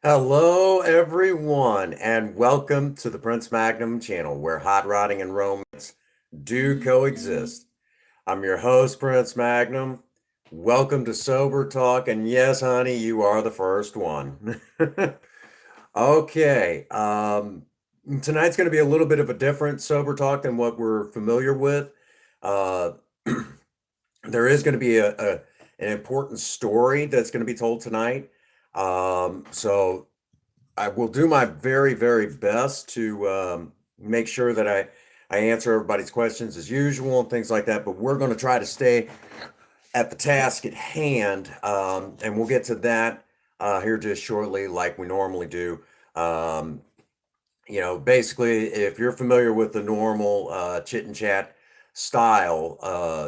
Hello, everyone, and welcome to the Prince Magnum channel where hot rodding and romance do coexist. I'm your host, Prince Magnum. Welcome to Sober Talk, and yes, honey, you are the first one. Okay, tonight's going to be a little bit of a different Sober Talk than what we're familiar with. Uh, there is going to be an important story that's going to be told tonight. So I will do my very, very best to make sure that I answer everybody's questions as usual and things like that. But we're going to try to stay at the task at hand, and we'll get to that here just shortly, like we normally do. Um, basically, if you're familiar with the normal chit and chat style,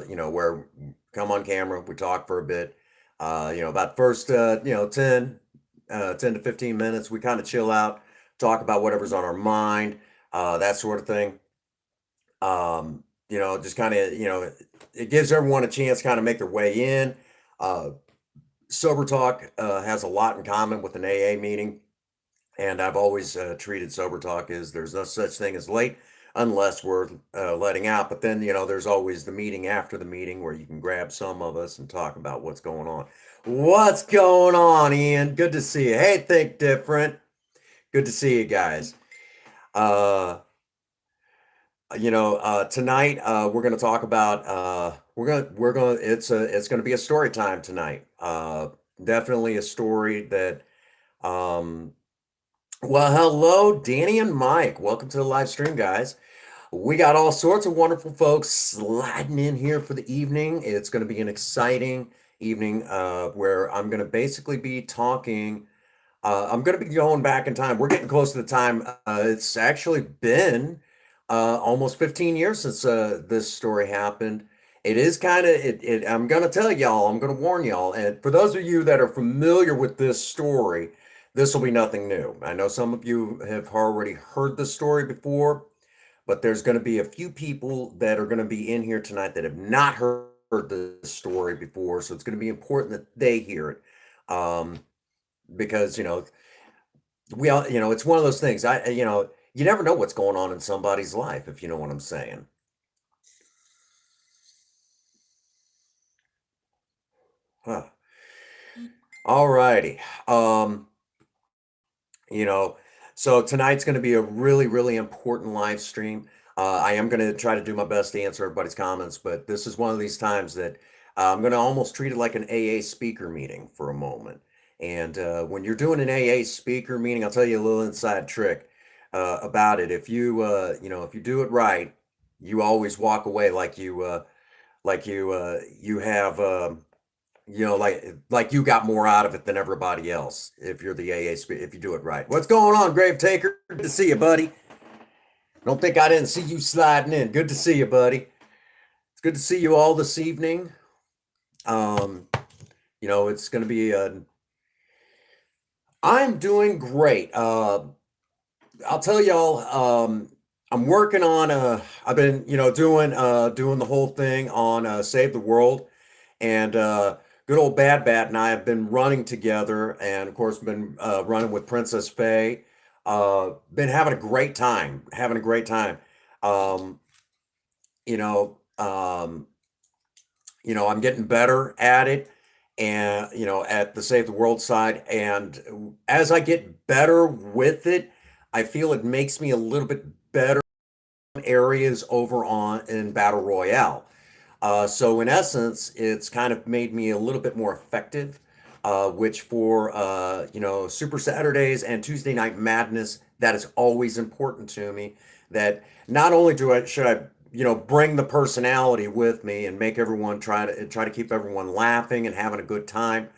where come on camera, we talk for a bit, about first, 10 to 15 minutes, we kind of chill out, talk about whatever's on our mind, that sort of thing. Just kind of, it gives everyone a chance to kind of make their way in. Uh, Sober Talk has a lot in common with an AA meeting. And I've always treated Sober Talk as there's no such thing as late unless we're letting out. But then, there's always the meeting after the meeting where you can grab some of us and talk about what's going on. What's going on, Ian? Good to see you. Hey, Think Different. Good to see you guys. Uh, Tonight we're going to talk about it's going to be a story time tonight. Definitely a story that um, Well, hello, Danny and Mike. Welcome to the live stream, guys. We got all sorts of wonderful folks sliding in here for the evening. It's going to be an exciting evening where I'm going to basically be talking. I'm going to be going back in time. We're getting close to the time. It's actually been almost 15 years since this story happened. It is kind of I'm going to tell y'all. I'm going to warn y'all. And for those of you that are familiar with this story, this will be nothing new. I know some of you have already heard the story before, but there's going to be a few people that are going to be in here tonight that have not heard the story before. So it's going to be important that they hear it. Because we all, it's one of those things. You never know what's going on in somebody's life, if you know what I'm saying. Huh. All righty. Um, you know, so tonight's going to be a really, really important live stream. I am going to try to do my best to answer everybody's comments, but this is one of these times that I'm going to almost treat it like an AA speaker meeting for a moment. And when you're doing an AA speaker meeting, I'll tell you a little inside trick about it. If you do it right, you always walk away like you have like you got more out of it than everybody else if you're the if you do it right. What's going on, Grave Taker? Good to see you, buddy. Don't think I didn't see you sliding in. Good to see you, buddy. It's good to see you all this evening. Um, it's going to be I'm doing great. I'll tell y'all I'm working on I've been, doing the whole thing on Save the World. And good old Bad Bat and I have been running together, and of course, been running with Princess Faye. Been having a great time, having a great time. Um, you know, um, I'm getting better at it, and at the Save the World side. And as I get better with it, I feel it makes me a little bit better in areas over on in Battle Royale. So in essence, it's kind of made me a little bit more effective, which for Super Saturdays and Tuesday Night Madness, that is always important to me. That not only do I should I bring the personality with me and make everyone try to keep everyone laughing and having a good time.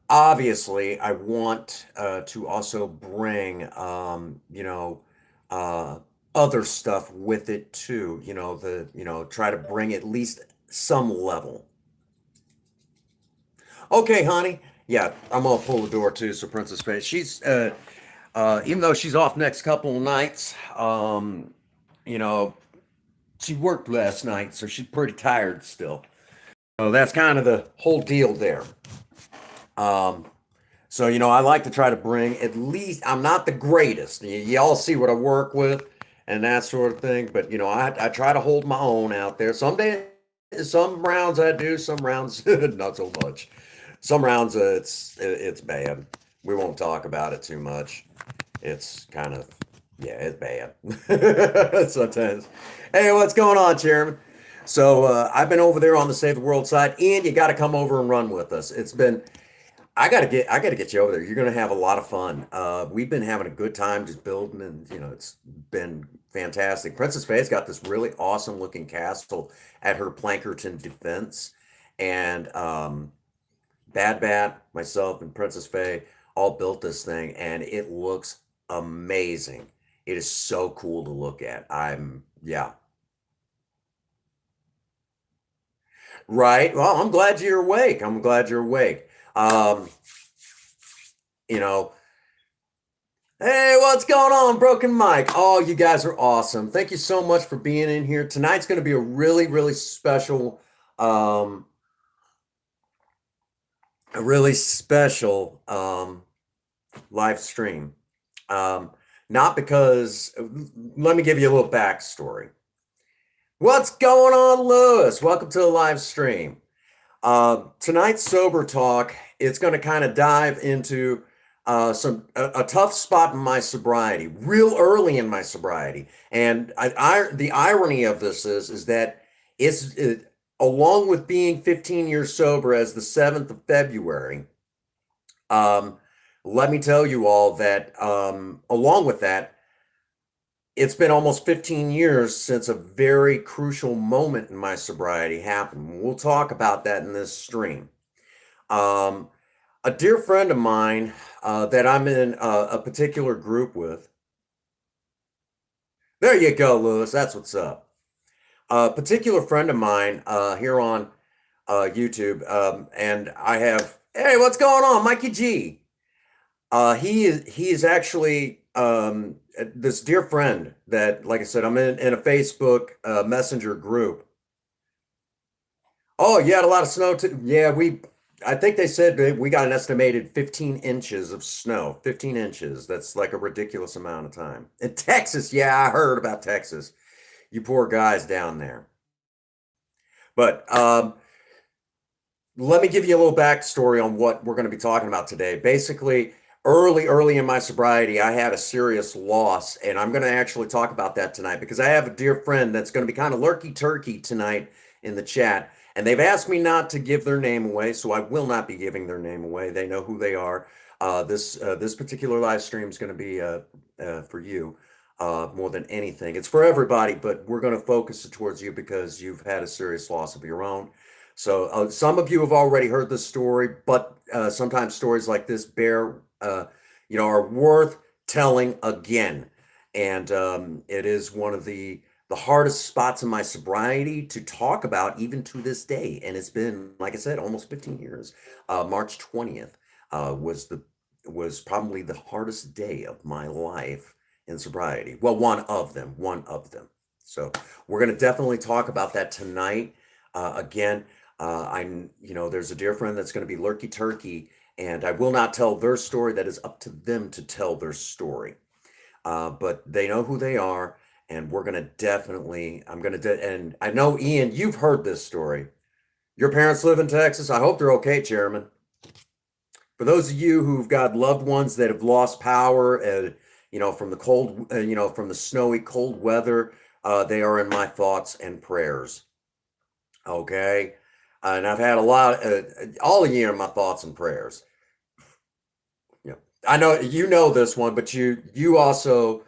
Obviously, I want to also bring uh, other stuff with it too. Try to bring at least some level. Okay, honey. Yeah, I'm gonna pull the door too. So Princess Face, she's even though she's off next couple of nights, you know, she worked last night, so she's pretty tired still. So that's kind of the whole deal there. Um, So, I like to try to bring at least, I'm not the greatest. Y'all see what I work with and that sort of thing, but I try to hold my own out there. Some days, some rounds I do, some rounds not so much. Some rounds it's bad. We won't talk about it too much. It's kind of, yeah, it's bad sometimes. Hey, what's going on, Chairman? So I've been over there on the Save the World side, and you got to come over and run with us. I gotta get you over there. You're gonna have a lot of fun. We've been having a good time just building, and it's been fantastic. Princess Faye's got this really awesome looking castle at her Plankerton Defense, and Bad Bat, myself, and Princess Faye all built this thing, and it looks amazing. It is so cool to look at. Yeah, right. Well, I'm glad you're awake. I'm glad you're awake. Um, you know, Hey, what's going on, Broken Mike? Oh, you guys are awesome. Thank you so much for being in here. Tonight's going to be a really, really special, um, live stream. Um, Not because, let me give you a little backstory. What's going on, Lewis? Welcome to the live stream. Tonight's sober talk, it's going to kind of dive into a tough spot in my sobriety, real early in my sobriety, and the irony of this is that along with being 15 years sober as the 7th of February. Um, Let me tell you all that along with that, it's been almost 15 years since a very crucial moment in my sobriety happened. We'll talk about that in this stream. Um, a dear friend of mine that I'm in a particular group with. There you go, Lewis. That's what's up. A particular friend of mine here on YouTube, and I have. Hey, what's going on, Mikey G? He is actually this dear friend that, like I said, I'm in a Facebook Messenger group. Oh, you had a lot of snow too. Yeah, I think they said that we got an estimated 15 inches of snow. 15 inches. That's like a ridiculous amount of time. In Texas, yeah, I heard about Texas. You poor guys down there. But let me give you a little backstory on what we're going to be talking about today. Basically, early in my sobriety, I had a serious loss, and I'm going to actually talk about that tonight because I have a dear friend that's going to be kind of lurky turkey tonight in the chat. And they've asked me not to give their name away, so I will not be giving their name away. They know who they are. This particular live stream is going to be for you more than anything. It's for everybody, but we're going to focus it towards you because you've had a serious loss of your own. So some of you have already heard this story, but sometimes stories like this are worth telling again. And it is one of the hardest spots in my sobriety to talk about even to this day. And it's been, like I said, almost 15 years. March 20th was probably the hardest day of my life in sobriety. Well, one of them. So we're going to definitely talk about that tonight. Again, there's a dear friend that's going to be lurky turkey, and I will not tell their story. That is up to them to tell their story. But they know who they are, and we're going to and I know, Ian, you've heard this story. Your parents live in Texas. I hope they're okay, Chairman. For those of you who've got loved ones that have lost power, from the cold, from the snowy, cold weather, they are in my thoughts and prayers. Okay. And I've had all of you in my thoughts and prayers. Yeah. I know you know this one, but you also,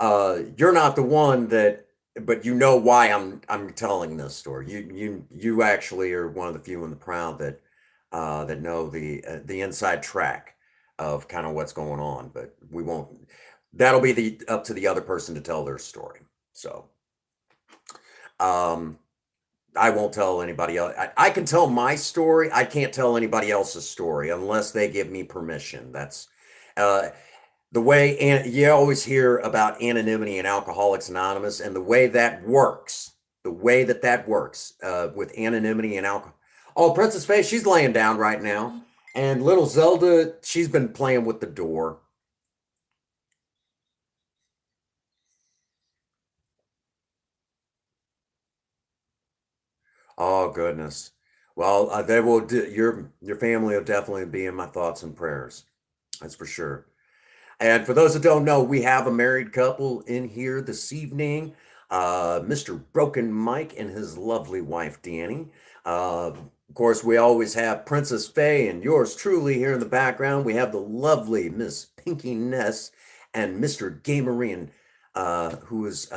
you're not the one but you know why I'm telling this story. You actually are one of the few in the crowd that know the inside track of kind of what's going on, but we won't. That'll be up to the other person to tell their story. So, um, I won't tell anybody else. I can tell my story. I can't tell anybody else's story unless they give me permission. That's uh, the way, and you always hear about anonymity in Alcoholics Anonymous, and the way that works, with anonymity and alcohol. Oh, Princess Faye, she's laying down right now. And little Zelda, she's been playing with the door. Oh goodness. Well, they will. Your family will definitely be in my thoughts and prayers. That's for sure. And for those that don't know, we have a married couple in here this evening. Mr. Broken Mike and his lovely wife Danny. Of course, we always have Princess Faye and yours truly here in the background. We have the lovely Miss Pinky Ness and Mr. Gamerian, who is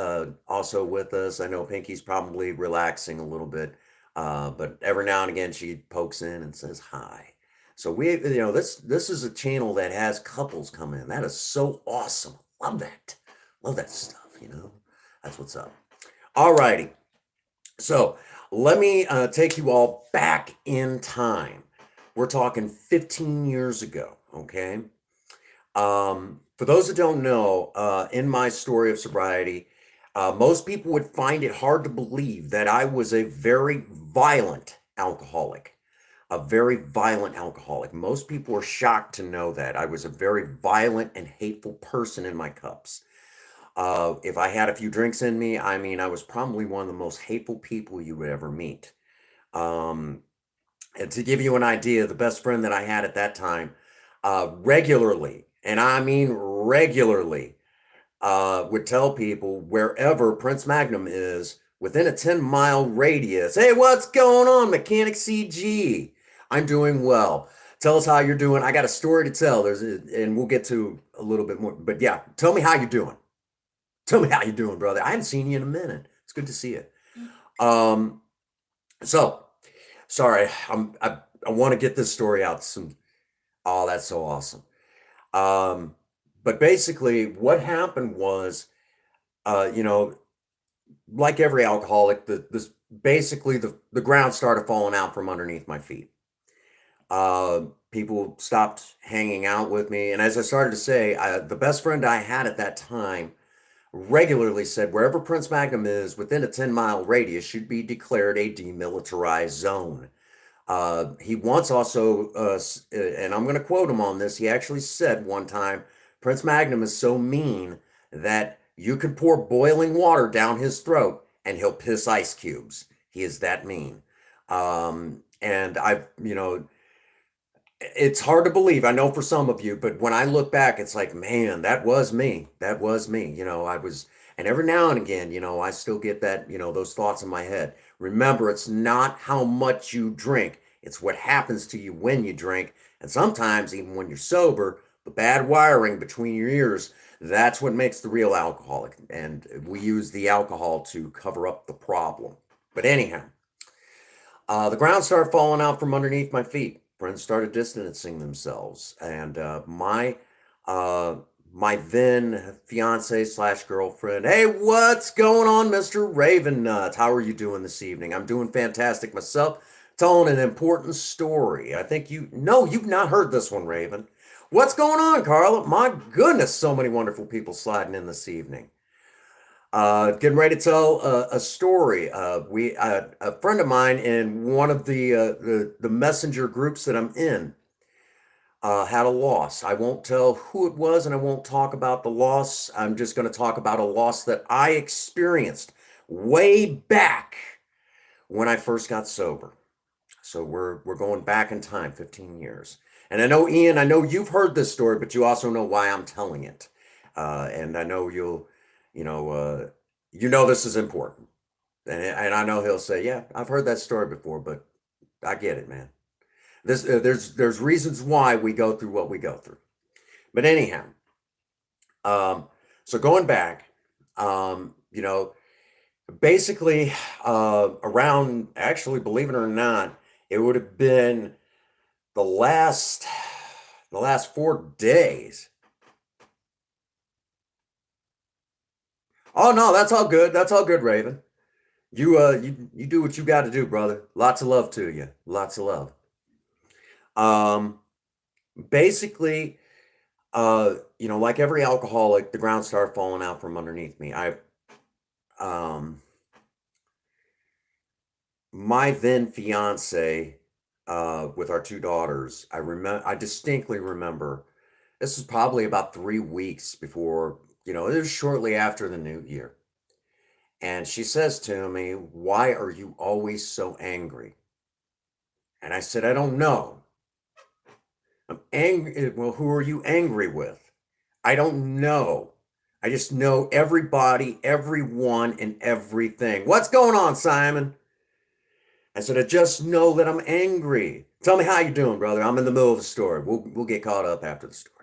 also with us. I know Pinky's probably relaxing a little bit, but every now and again she pokes in and says hi. So this is a channel that has couples come in. That is so awesome. Love that. Love that stuff. That's what's up. All righty. So let me take you all back in time. We're talking 15 years ago, okay? For those that don't know, in my story of sobriety, most people would find it hard to believe that I was a very violent alcoholic. A very violent alcoholic. Most people are shocked to know that I was a very violent and hateful person in my cups. If I had a few drinks in me, I mean, I was probably one of the most hateful people you would ever meet. Um, and to give you an idea, the best friend that I had at that time, regularly, and I mean regularly, would tell people wherever Prince Magnum is within a 10-mile radius, hey, what's going on, Mechanic CG? I'm doing well. Tell us how you're doing. I got a story to tell. And we'll get to a little bit more. But yeah, tell me how you're doing. Tell me how you're doing, brother. I haven't seen you in a minute. It's good to see you. Um, so sorry, I want to get this story out. Oh, that's so awesome. Um, but basically, what happened was, uh, you know, like every alcoholic, the ground started falling out from underneath my feet. Uh, People stopped hanging out with me, and as I started to say, the best friend I had at that time regularly said wherever Prince Magnum is within a 10-mile radius should be declared a demilitarized zone. He once also, and I'm going to quote him on this, he actually said one time, Prince Magnum is so mean that you could pour boiling water down his throat and he'll piss ice cubes. He is that mean. And it's hard to believe, I know for some of you, but when I look back, it's like, man, that was me. That was me. And every now and again, I still get that, those thoughts in my head. Remember, it's not how much you drink, it's what happens to you when you drink. And sometimes, even when you're sober, the bad wiring between your ears, that's what makes the real alcoholic. And we use the alcohol to cover up the problem. But anyhow, the ground started falling out from underneath my feet. Friends started distancing themselves, and uh, my then fiance slash girlfriend, hey, what's going on, Mister Raven Nuts? How are you doing this evening? I'm doing fantastic myself. Telling an important story. I think no, you've not heard this one, Raven. What's going on, Carla? My goodness, so many wonderful people sliding in this evening. Getting ready to tell a story. A friend of mine in one of the messenger groups that I'm in had a loss. I won't tell who it was, and I won't talk about the loss. I'm just going to talk about a loss that I experienced way back when I first got sober. So we're going back in time, 15 years. And I know, Ian, I know you've heard this story, but you also know why I'm telling it. And I know you know, this is important. And I know he'll say, yeah, I've heard that story before, but I get it, man. There's reasons why we go through what we go through. But anyhow, um, so going back, you know, basically, around, actually, believe it or not, it would have been the last the last 4 days. Oh no, that's all good. That's all good, Raven. You do what you got to do, brother. Lots of love to you. Lots of love. Um, Basically, like every alcoholic, the ground started falling out from underneath me. Um, my then fiance, with our two daughters. I distinctly remember this was probably about 3 weeks before, it was shortly after the new year. And she says to me, "Why are you always so angry?" And I said, "I don't know. I'm angry. Well, who are you angry with?" "I don't know. I just know everybody, everyone, and everything." "What's going on, Simon?" I said, "I just know that I'm angry." "Tell me how you doing, brother. I'm in the middle of a story. We'll get caught up after the story.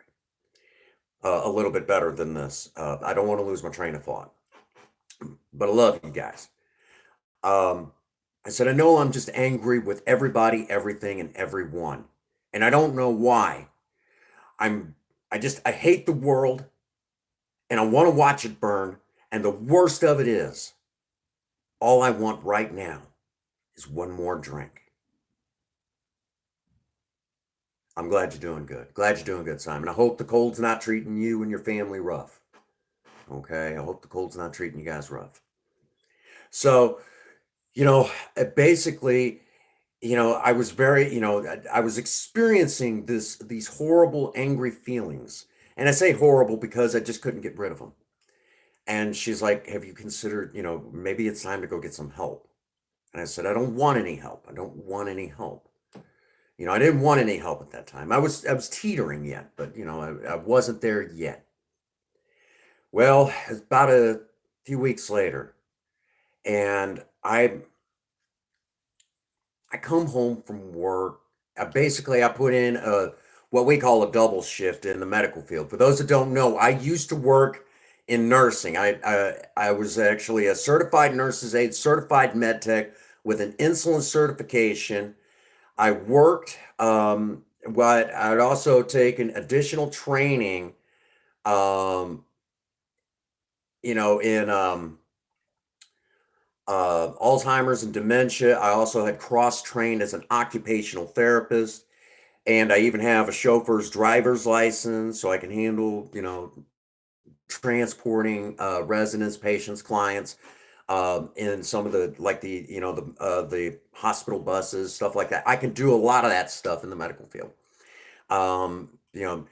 A little bit better than this. I don't want to lose my train of thought, but I love you guys. Um, I said, "I know I'm just angry with everybody, everything, and everyone. And I don't know why. I'm, I hate the world and I want to watch it burn. And the worst of it is, all I want right now is one more drink." I'm glad you're doing good. Glad you're doing good, Simon. I hope the cold's not treating you and your family rough. Okay. I hope the cold's not treating you guys rough. So, basically, I was very, I was experiencing these horrible, angry feelings. And I say horrible because I just couldn't get rid of them. And she's like, "Have you considered, maybe it's time to go get some help?" And I said, "I don't want any help. I don't want any help." I didn't want any help at that time. I was teetering yet, but I wasn't there yet. Well, it's about a few weeks later, and I come home from work. I put in what we call a double shift in the medical field. For those that don't know, I used to work in nursing. I was actually a certified nurse's aide, certified med tech with an insulin certification. I worked, but I'd also taken additional training, um, in Alzheimer's and dementia. I also had cross trained as an occupational therapist, and I even have a chauffeur's driver's license, so I can handle, transporting residents, patients, clients, in some of the like the hospital buses, stuff like that. I can do a lot of that stuff in the medical field. Um, you know,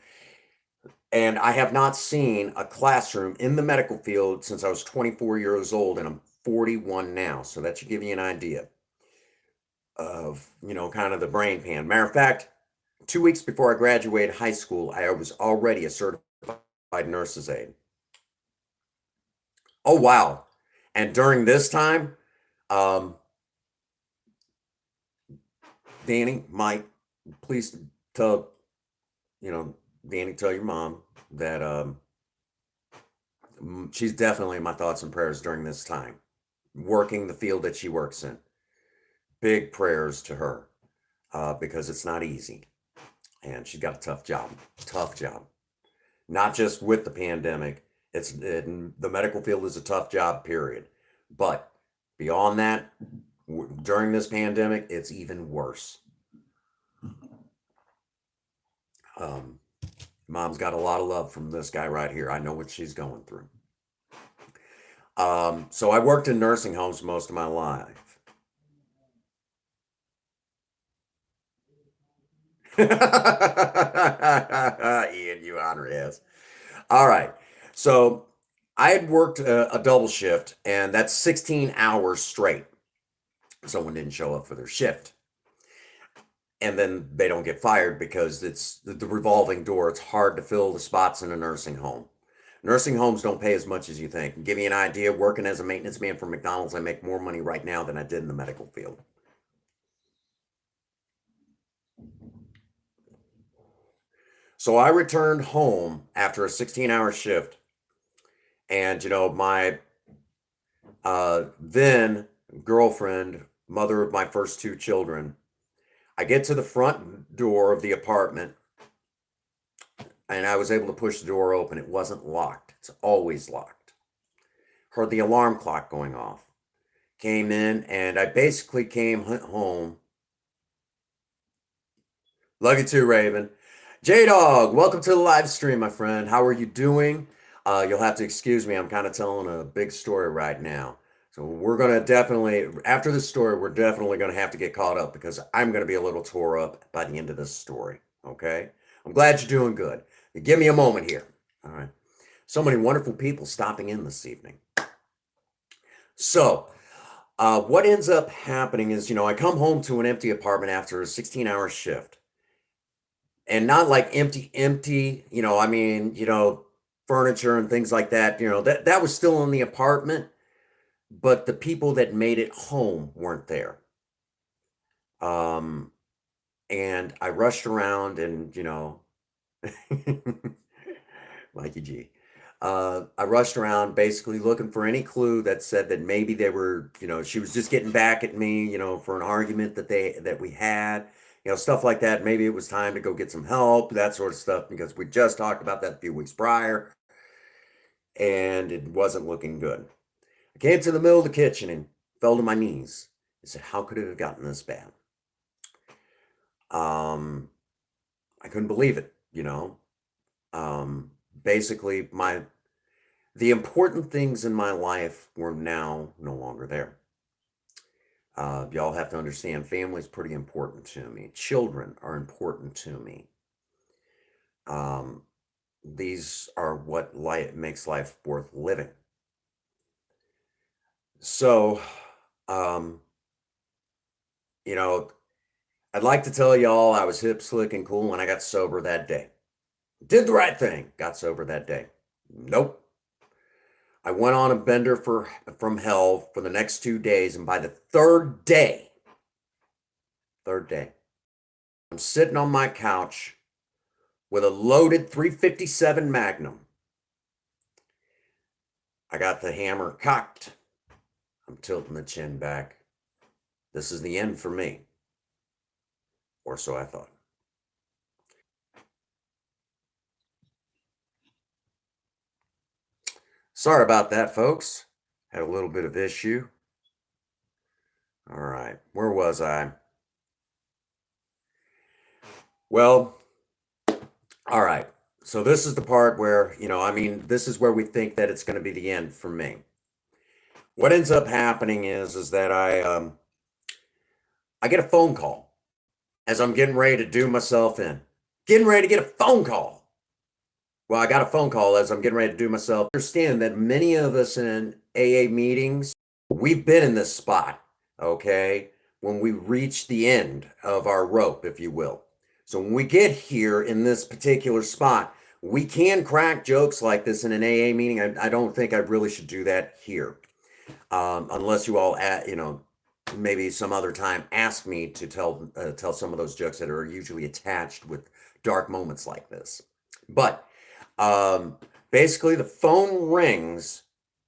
and I have not seen a classroom in the medical field since I was 24 years old, and I'm 41 now. So that should give you an idea of, kind of the brain pan. Matter of fact, 2 weeks before I graduated high school, I was already a certified nurse's aide. Oh, wow. And during this time, um, Danny, Mike, please tell, Danny, tell your mom that she's definitely in my thoughts and prayers during this time, working the field that she works in. Big prayers to her, because it's not easy. And she's got a tough job, tough job. Not just with the pandemic, the medical field is a tough job, period. But beyond that, during this pandemic, it's even worse. Um, Mom's got a lot of love from this guy right here. I know what she's going through. So I worked in nursing homes most of my life. Ian, you honor ass. All right. So I had worked a double shift, and that's 16 hours straight. Someone didn't show up for their shift. And then they don't get fired because it's the revolving door. It's hard to fill the spots in a nursing home. Nursing homes don't pay as much as you think. Give you an idea, working as a maintenance man for McDonald's, I make more money right now than I did in the medical field. So I returned home after a 16-hour shift, and my then girlfriend, mother of my first two children, I get to the front door of the apartment, and I was able to push the door open. It wasn't locked. It's always locked. Heard the alarm clock going off. Came in, and I basically came home. Love you too, Raven. J-Dog, welcome to the live stream, my friend. How are you doing? You'll have to excuse me. I'm kind of telling a big story right now. So we're going to definitely, after this story, we're definitely going to have to get caught up because I'm going to be a little tore up by the end of this story. Okay. I'm glad you're doing good. Give me a moment here. All right. So many wonderful people stopping in this evening. So, what ends up happening is, I come home to an empty apartment after a 16-hour shift. And not like empty, empty, I mean, furniture and things like that, that was still in the apartment, but the people that made it home weren't there. Um, and I rushed around and, Mikey G. I rushed around basically looking for any clue that said that maybe they were, she was just getting back at me, for an argument that we had, stuff like that. Maybe it was time to go get some help, that sort of stuff, because we just talked about that a few weeks prior and it wasn't looking good. I came to the middle of the kitchen and fell to my knees. I said, how could it have gotten this bad? I couldn't believe it, basically the important things in my life were now no longer there. Y'all have to understand, family is pretty important to me. Children are important to me. These are what makes life worth living. So, I'd like to tell y'all I was hip, slick, and cool when I got sober that day. Did the right thing, got sober that day. Nope. I went on a bender from hell for the next 2 days, and by the third day, I'm sitting on my couch with a loaded 357 Magnum. I got the hammer cocked. I'm tilting the chin back. This is the end for me. Or so I thought. Sorry about that, folks. Had a little bit of issue. All right, where was I? Well, all right. So this is the part where, this is where we think that it's going to be the end for me. What ends up happening is that I get a phone call as I'm getting ready to do myself in. Getting ready to get a phone call. Well, I got a phone call as I'm getting ready to do myself. Understand that many of us in AA meetings, we've been in this spot, okay? When we reach the end of our rope, if you will. So when we get here in this particular spot, we can crack jokes like this in an AA meeting. I don't think I really should do that here. Unless you all, maybe some other time ask me to tell some of those jokes that are usually attached with dark moments like this. But basically the phone rings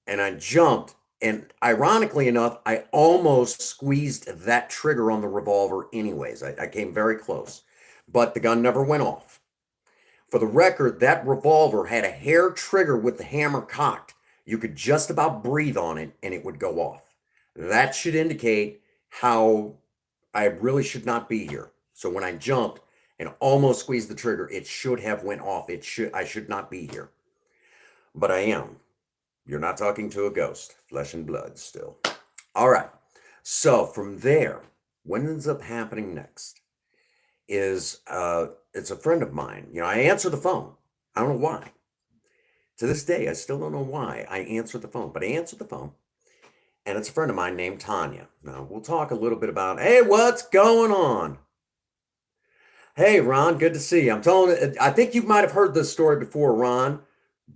and I jumped, and ironically enough, I almost squeezed that trigger on the revolver anyways. I came very close, but the gun never went off. For the record, that revolver had a hair trigger with the hammer cocked. You could just about breathe on it and it would go off. That should indicate how I really should not be here. So when I jumped and almost squeezed the trigger, it should have went off. I should not be here. But I am. You're not talking to a ghost. Flesh and blood still. All right. So from there, what ends up happening next is it's a friend of mine. I answer the phone. I don't know why. To this day, I still don't know why I answered the phone, but I answered the phone. And it's a friend of mine named Tanya. Now, we'll talk a little bit about, hey, what's going on? Hey, Ron, good to see you. I think you might have heard this story before, Ron,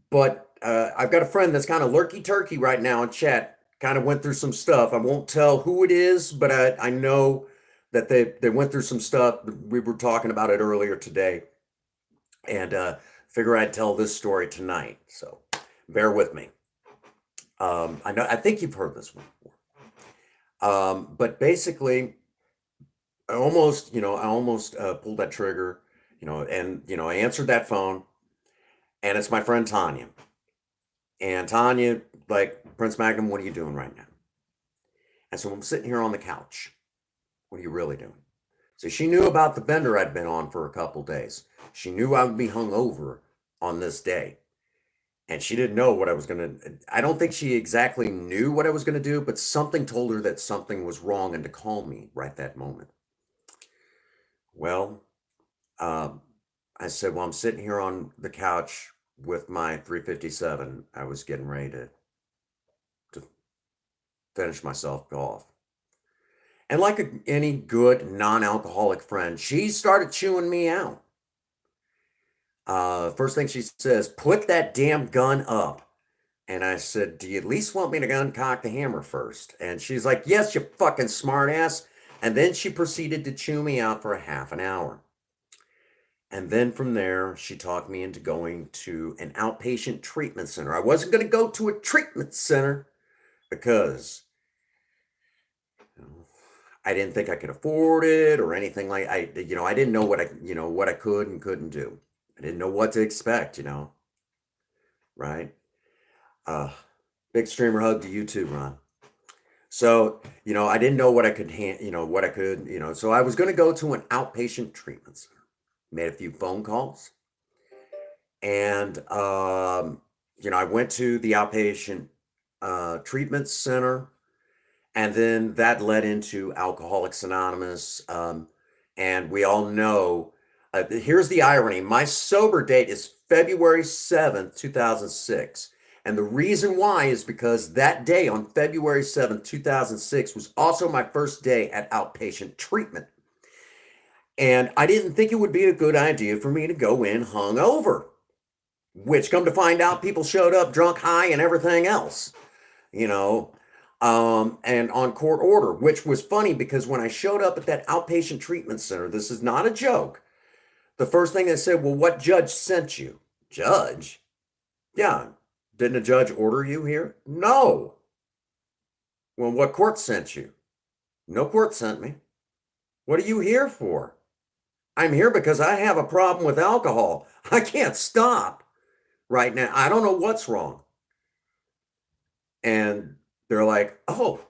but I've got a friend that's kind of lurky-turkey right now in chat, kind of went through some stuff. I won't tell who it is, but I know that they went through some stuff. We were talking about it earlier today, and figure I'd tell this story tonight. So bear with me. I think you've heard this one before. But basically, I almost pulled that trigger, and I answered that phone, and it's my friend Tanya. And Tanya, like, Prince Magnum, what are you doing right now? And so I'm sitting here on the couch. What are you really doing? So she knew about the bender I'd been on for a couple days. She knew I would be hungover on this day. and she didn't know what I was gonna. I don't think she exactly knew what I was gonna do, but something told her that something was wrong and to call me right that moment. Well, um, I said, "Well, I'm sitting here on the couch with my 357. I was getting ready to finish myself off." And like any good non-alcoholic friend, she started chewing me out. First thing she says, "Put that damn gun up." And I said, "Do you at least want me to uncock the hammer first?" And she's like, "Yes, you fucking smartass." And then she proceeded to chew me out for a half an hour. And then from there, she talked me into going to an outpatient treatment center. I wasn't going to go to a treatment center because you know, I didn't think I could afford it or anything like I didn't know what I could and couldn't do. I didn't know what to expect, right? Uh, Big streamer hug to you too, Ron. So, I didn't know what I could what I could. So I was going to go to an outpatient treatment center. Made a few phone calls and I went to the outpatient treatment center, and then that led into Alcoholics Anonymous. And we all know, here's the irony: my sober date is February 7th, 2006. And the reason why is because that day on February 7th, 2006 was also my first day at outpatient treatment. And I didn't think it would be a good idea for me to go in hungover, which come to find out people showed up drunk, high, and everything else, you know, and on court order, which was funny because when I showed up at that outpatient treatment center, this is not a joke. The first thing they said, "Well, what judge sent you?" Judge? Yeah. Didn't a judge order you here? No. Well, what court sent you? No court sent me. What are you here for? I'm here because I have a problem with alcohol. I can't stop right now. I don't know what's wrong. And they're like, "Oh,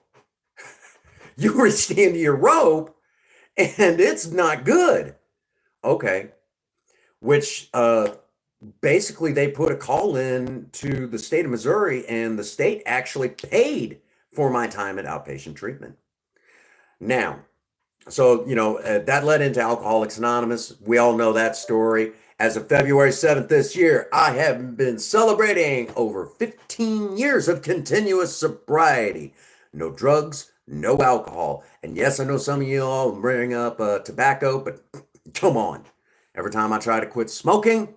you reached into your robe and it's not good." Okay. Which basically they put a call in to the state of Missouri, and the state actually paid for my time at outpatient treatment. Now, so, that led into Alcoholics Anonymous. We all know that story. As of February 7th this year, I have been celebrating over 15 years of continuous sobriety. No drugs, no alcohol. And yes, I know some of you all bring up tobacco, but come on. Every time I try to quit smoking,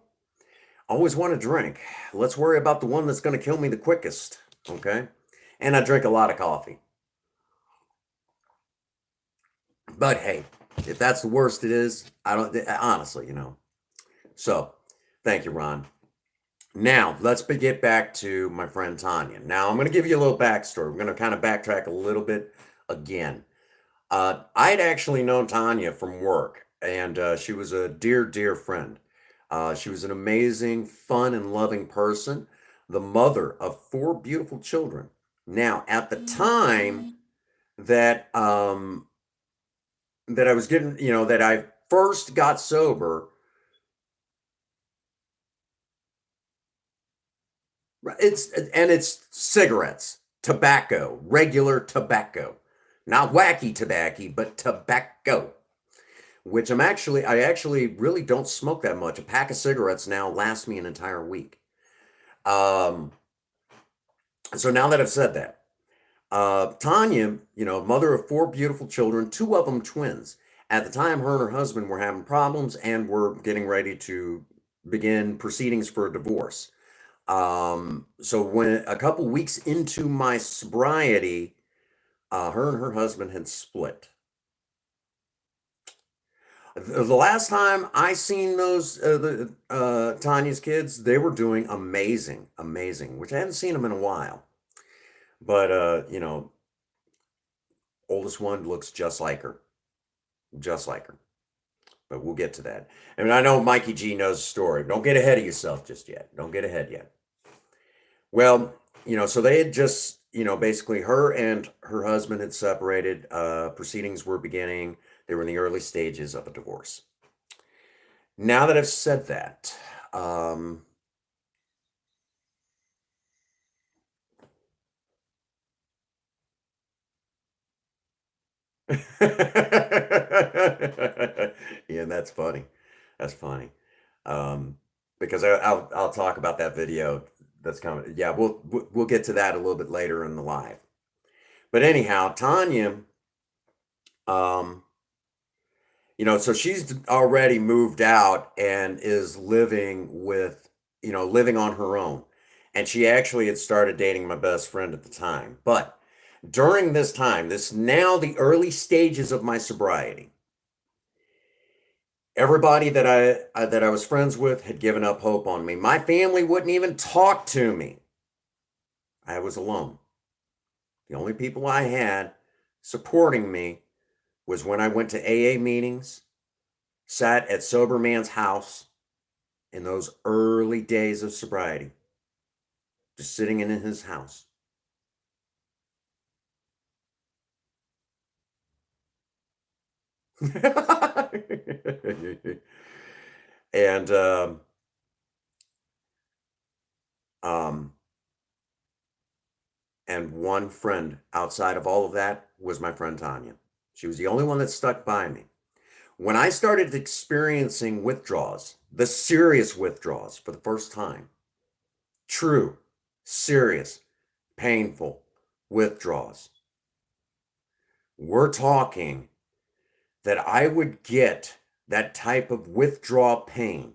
I always want to drink. Let's worry about the one that's going to kill me the quickest, okay? And I drink a lot of coffee. But hey, if that's the worst it is, I don't honestly. So, thank you, Ron. Now, let's get back to my friend Tanya. Now, I'm going to give you a little backstory. We're going to kind of backtrack a little bit again. I'd actually known Tanya from work, and she was a dear, dear friend. She was an amazing, fun, and loving person, the mother of four beautiful children. Now, at the time that that I was that I first got sober, it's cigarettes, tobacco, regular tobacco, not wacky tobacco, but tobacco. Which I actually really don't smoke that much. A pack of cigarettes now lasts me an entire week. Um, so now that I've said that, Tanya, mother of four beautiful children, two of them twins. At the time, her and her husband were having problems and were getting ready to begin proceedings for a divorce. So when a couple weeks into my sobriety, her and her husband had split. The last time I seen those Tanya's kids, they were doing amazing, amazing, which I hadn't seen them in a while. But oldest one looks just like her, just like her. But we'll get to that. And I know Mikey G knows the story. Don't get ahead of yourself just yet. Don't get ahead yet. Well, so they had just, basically her and her husband had separated. Proceedings were beginning. They were in the early stages of a divorce. Now that I've said that, Yeah, that's funny. That's funny. Um, because I'll talk about that video that's coming. Yeah, we'll get to that a little bit later in the live. But anyhow, Tanya, um, so she's already moved out and is living on her own. And she actually had started dating my best friend at the time. But during this time, this now the early stages of my sobriety, everybody that I was friends with had given up hope on me. My family wouldn't even talk to me. I was alone. The only people I had supporting me was when I went to AA meetings, sat at Sober Man's house in those early days of sobriety, just sitting in his house. And um, and one friend outside of all of that was my friend Tanya. She was the only one that stuck by me. When I started experiencing withdrawals, the serious withdrawals for the first time, true, serious, painful withdrawals, we're talking that I would get that type of withdrawal pain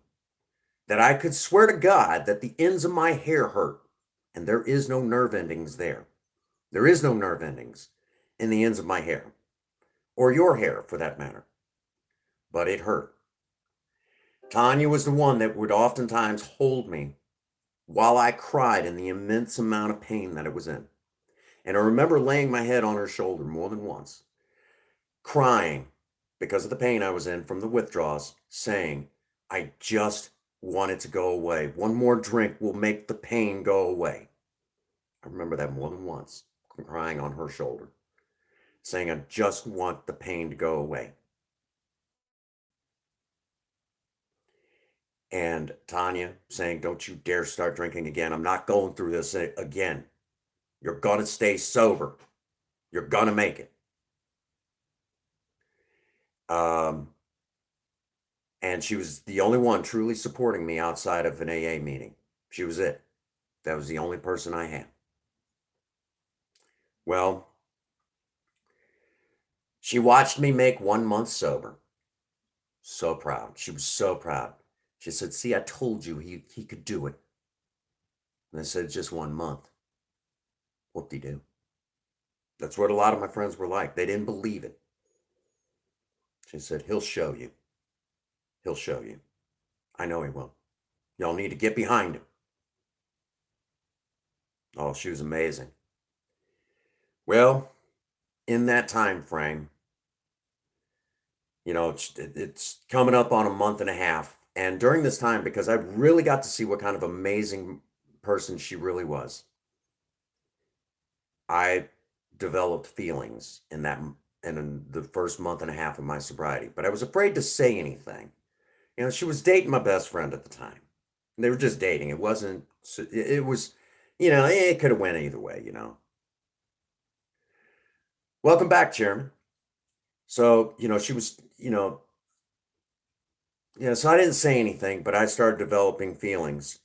that I could swear to God that the ends of my hair hurt, and there is no nerve endings there. There is no nerve endings in the ends of my hair, or your hair for that matter, but it hurt. Tanya was the one that would oftentimes hold me while I cried in the immense amount of pain that I was in. And I remember laying my head on her shoulder more than once, crying because of the pain I was in from the withdrawals, saying, I just want it to go away. One more drink will make the pain go away. I remember that more than once, crying on her shoulder, saying, I just want the pain to go away. And Tanya saying, don't you dare start drinking again. I'm not going through this again. You're going to stay sober. You're going to make it. And she was the only one truly supporting me outside of an AA meeting. She was it. That was the only person I had. Well, she watched me make 1 month sober. So proud. She was so proud. She said, see, I told you he could do it. And I said, just 1 month. Whoop-de-doo. That's what a lot of my friends were like. They didn't believe it. She said, he'll show you. He'll show you. I know he will. Y'all need to get behind him. Oh, she was amazing. Well, in that time frame, it's coming up on a month and a half. And during this time, because I really got to see what kind of amazing person she really was, I developed feelings in the first month and a half of my sobriety. But I was afraid to say anything. She was dating my best friend at the time. They were just dating. It wasn't, it was, it could have went either way. Welcome back, Chairman. So, she was, so I didn't say anything, but I started developing feelings.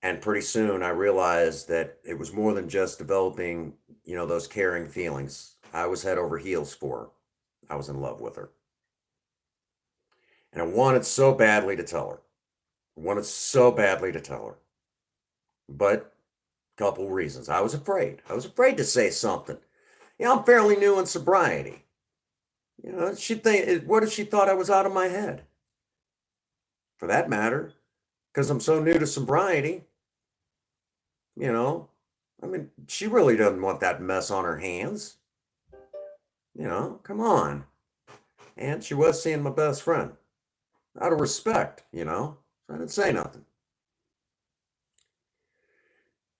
And pretty soon I realized that it was more than just developing, those caring feelings. I was head over heels for her. I was in love with her. And I wanted so badly to tell her. I wanted so badly to tell her. But a couple reasons. I was afraid. I was afraid to say something. I'm fairly new in sobriety. She'd think, what if she thought I was out of my head? For that matter, because I'm so new to sobriety, she really doesn't want that mess on her hands. Come on. And she was seeing my best friend. Out of respect, so I didn't say nothing.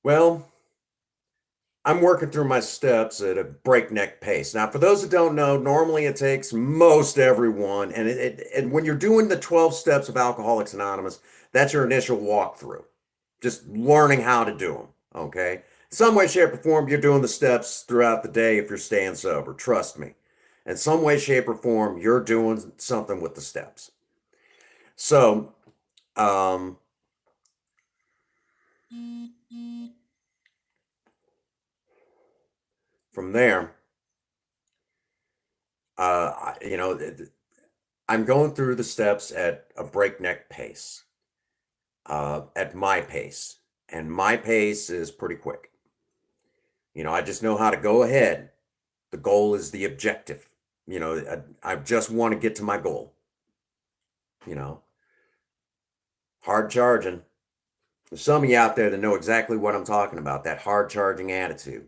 Well, I'm working through my steps at a breakneck pace. Now, for those that don't know, normally it takes most everyone, and when you're doing the 12 steps of Alcoholics Anonymous, that's your initial walkthrough, just learning how to do them, okay? Some way, shape, or form, you're doing the steps throughout the day if you're staying sober, trust me. In some way, shape, or form, you're doing something with the steps. So, um, from there, you know, I'm going through the steps at a breakneck pace, at my pace, and my pace is pretty quick. You know, I just know how to go ahead. The goal is the objective. You know, I just want to get to my goal. You know, hard charging. There's some of you out there that know exactly what I'm talking about, that hard charging attitude,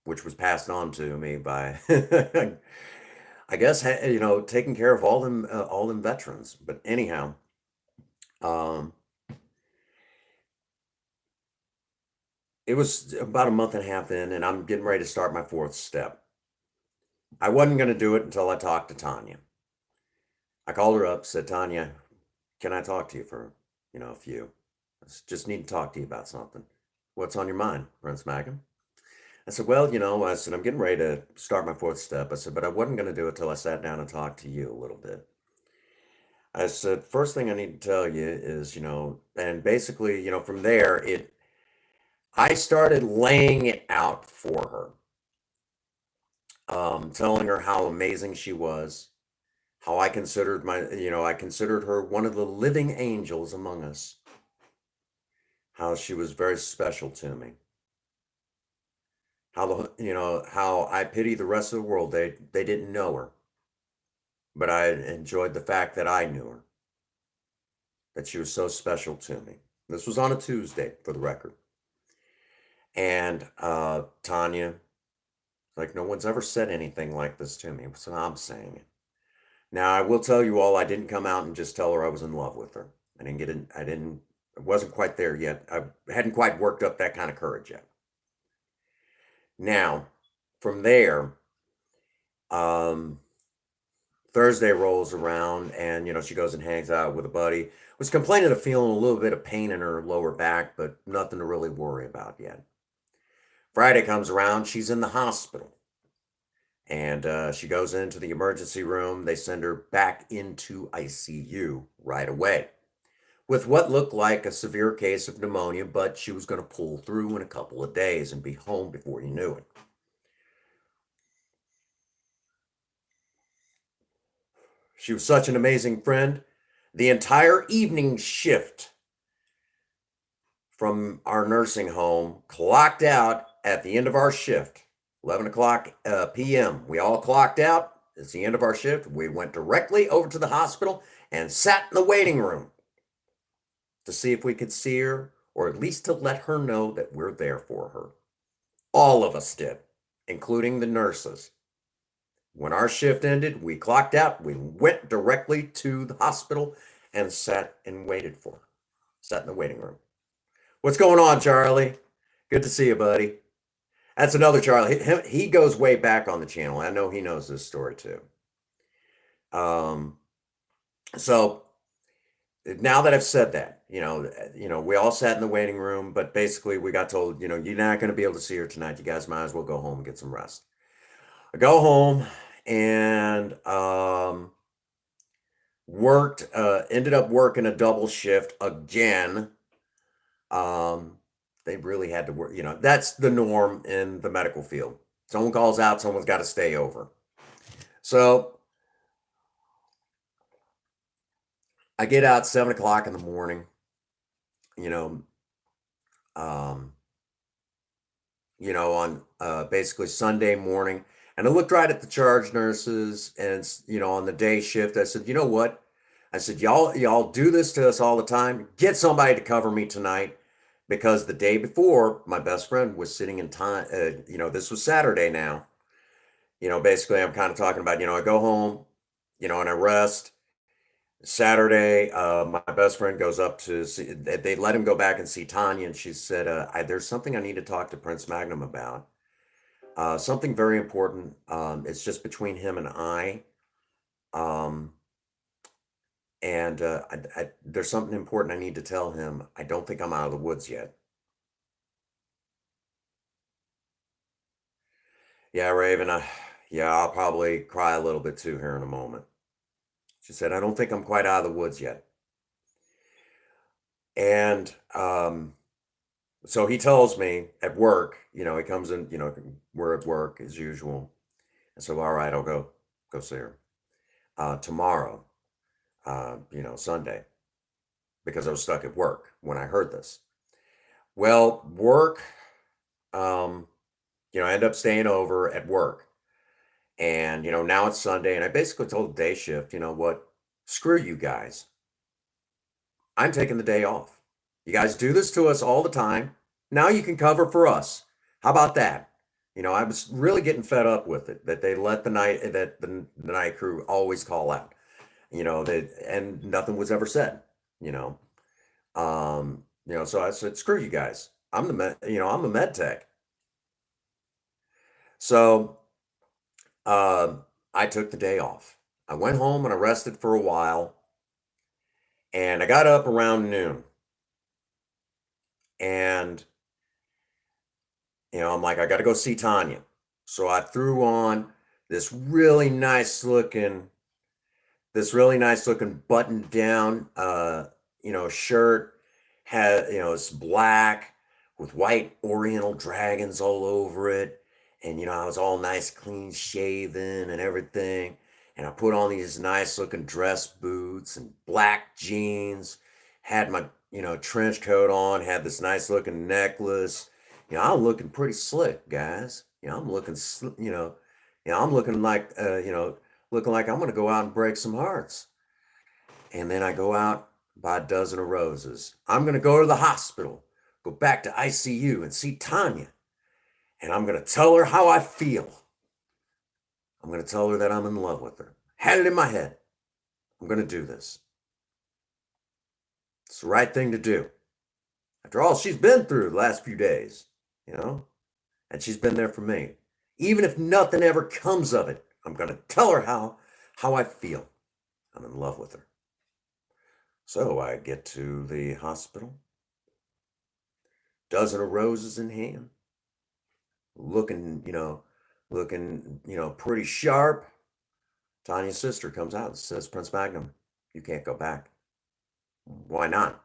which was passed on to me by, I guess, you know, taking care of all them veterans. But anyhow, um, it was about a month and a half in, and I'm getting ready to start my fourth step. I wasn't going to do it until I talked to Tanya. I called her up, said, Tanya, can I talk to you for, you know, a few? Just need to talk to you about something. What's on your mind, Prince Magnum? I said, well, you know, I said, I'm getting ready to start my fourth step. I said, but I wasn't going to do it till I sat down and talked to you a little bit. I said, first thing I need to tell you is, you know, and basically, you know, from there, I started laying it out for her, telling her how amazing she was, how I considered I considered her one of the living angels among us, how she was very special to me, how I pity the rest of the world. They didn't know her, but I enjoyed the fact that I knew her, that she was so special to me. This was on a Tuesday, for the record. And Tanya, like, no one's ever said anything like this to me, so I'm saying it. Now, I will tell you all, I didn't come out and just tell her I was in love with her. I wasn't quite there yet. I hadn't quite worked up that kind of courage yet. Now, from there, um, Thursday rolls around and, you know, she goes and hangs out with a buddy. Was complaining of feeling a little bit of pain in her lower back, but nothing to really worry about yet. Friday comes around, she's in the hospital. And she goes into the emergency room. They send her back into ICU right away with what looked like a severe case of pneumonia, but she was going to pull through in a couple of days and be home before you knew it. She was such an amazing friend. The entire evening shift from our nursing home clocked out at the end of our shift, 11 o'clock p.m. We all clocked out. It's the end of our shift. We went directly over to the hospital and sat in the waiting room to see if we could see her, or at least to let her know that we're there for her. All of us did, including the nurses. When our shift ended, we clocked out. We went directly to the hospital and sat and waited for her. Sat in the waiting room. What's going on, Charlie? Good to see you, buddy. That's another Charlie. He goes way back on the channel. I know he knows this story too. So now that I've said that, we all sat in the waiting room, but basically we got told, you're not going to be able to see her tonight. You guys might as well go home and get some rest. I go home and ended up working a double shift again. They really had to work, that's the norm in the medical field. Someone calls out, someone's got to stay over. So I get out 7 o'clock in the morning, on basically Sunday morning. And I looked right at the charge nurses and, on the day shift, I said, you know what? I said, y'all do this to us all the time. Get somebody to cover me tonight, because the day before, my best friend was sitting in time. This was Saturday now. Basically, I'm kind of talking about, I go home, and I rest. Saturday, my best friend goes up to see, they let him go back and see Tanya, and she said, there's something I need to talk to Prince Magnum about. Something very important. It's just between him and I. And there's something important I need to tell him. I don't think I'm out of the woods yet. Yeah, Raven, Yeah, I'll probably cry a little bit too here in a moment. She said, I don't think I'm quite out of the woods yet. And so he tells me at work, he comes in, we're at work as usual. And so, all right, I'll go see her tomorrow, Sunday, because I was stuck at work when I heard this. Well, work, um, I end up staying over at work. And, now it's Sunday, and I basically told the day shift, you know what? Screw you guys. I'm taking the day off. You guys do this to us all the time. Now you can cover for us. How about that? I was really getting fed up with it that they let the night crew always call out. And nothing was ever said. You know, so I said, screw you guys. I'm the med tech. So I took the day off. I went home and I rested for a while, and I got up around noon, and I'm like, I got to go see Tanya. So I threw on this really nice looking, button down, shirt. It's black with white oriental dragons all over it. And, I was all nice, clean shaven and everything. And I put on these nice looking dress boots and black jeans, had my, trench coat on, had this nice looking necklace. I'm looking pretty slick, guys. I'm looking, I'm looking like, looking like I'm going to go out and break some hearts. And then I go out, buy a dozen of roses. I'm going to go to the hospital, go back to ICU and see Tanya. And I'm going to tell her how I feel. I'm going to tell her that I'm in love with her. Had it in my head. I'm going to do this. It's the right thing to do. After all she's been through the last few days, and she's been there for me. Even if nothing ever comes of it, I'm going to tell her how I feel. I'm in love with her. So I get to the hospital, dozen of roses in hand, looking, pretty sharp. Tanya's sister comes out and says, Prince Magnum, you can't go back. Why not?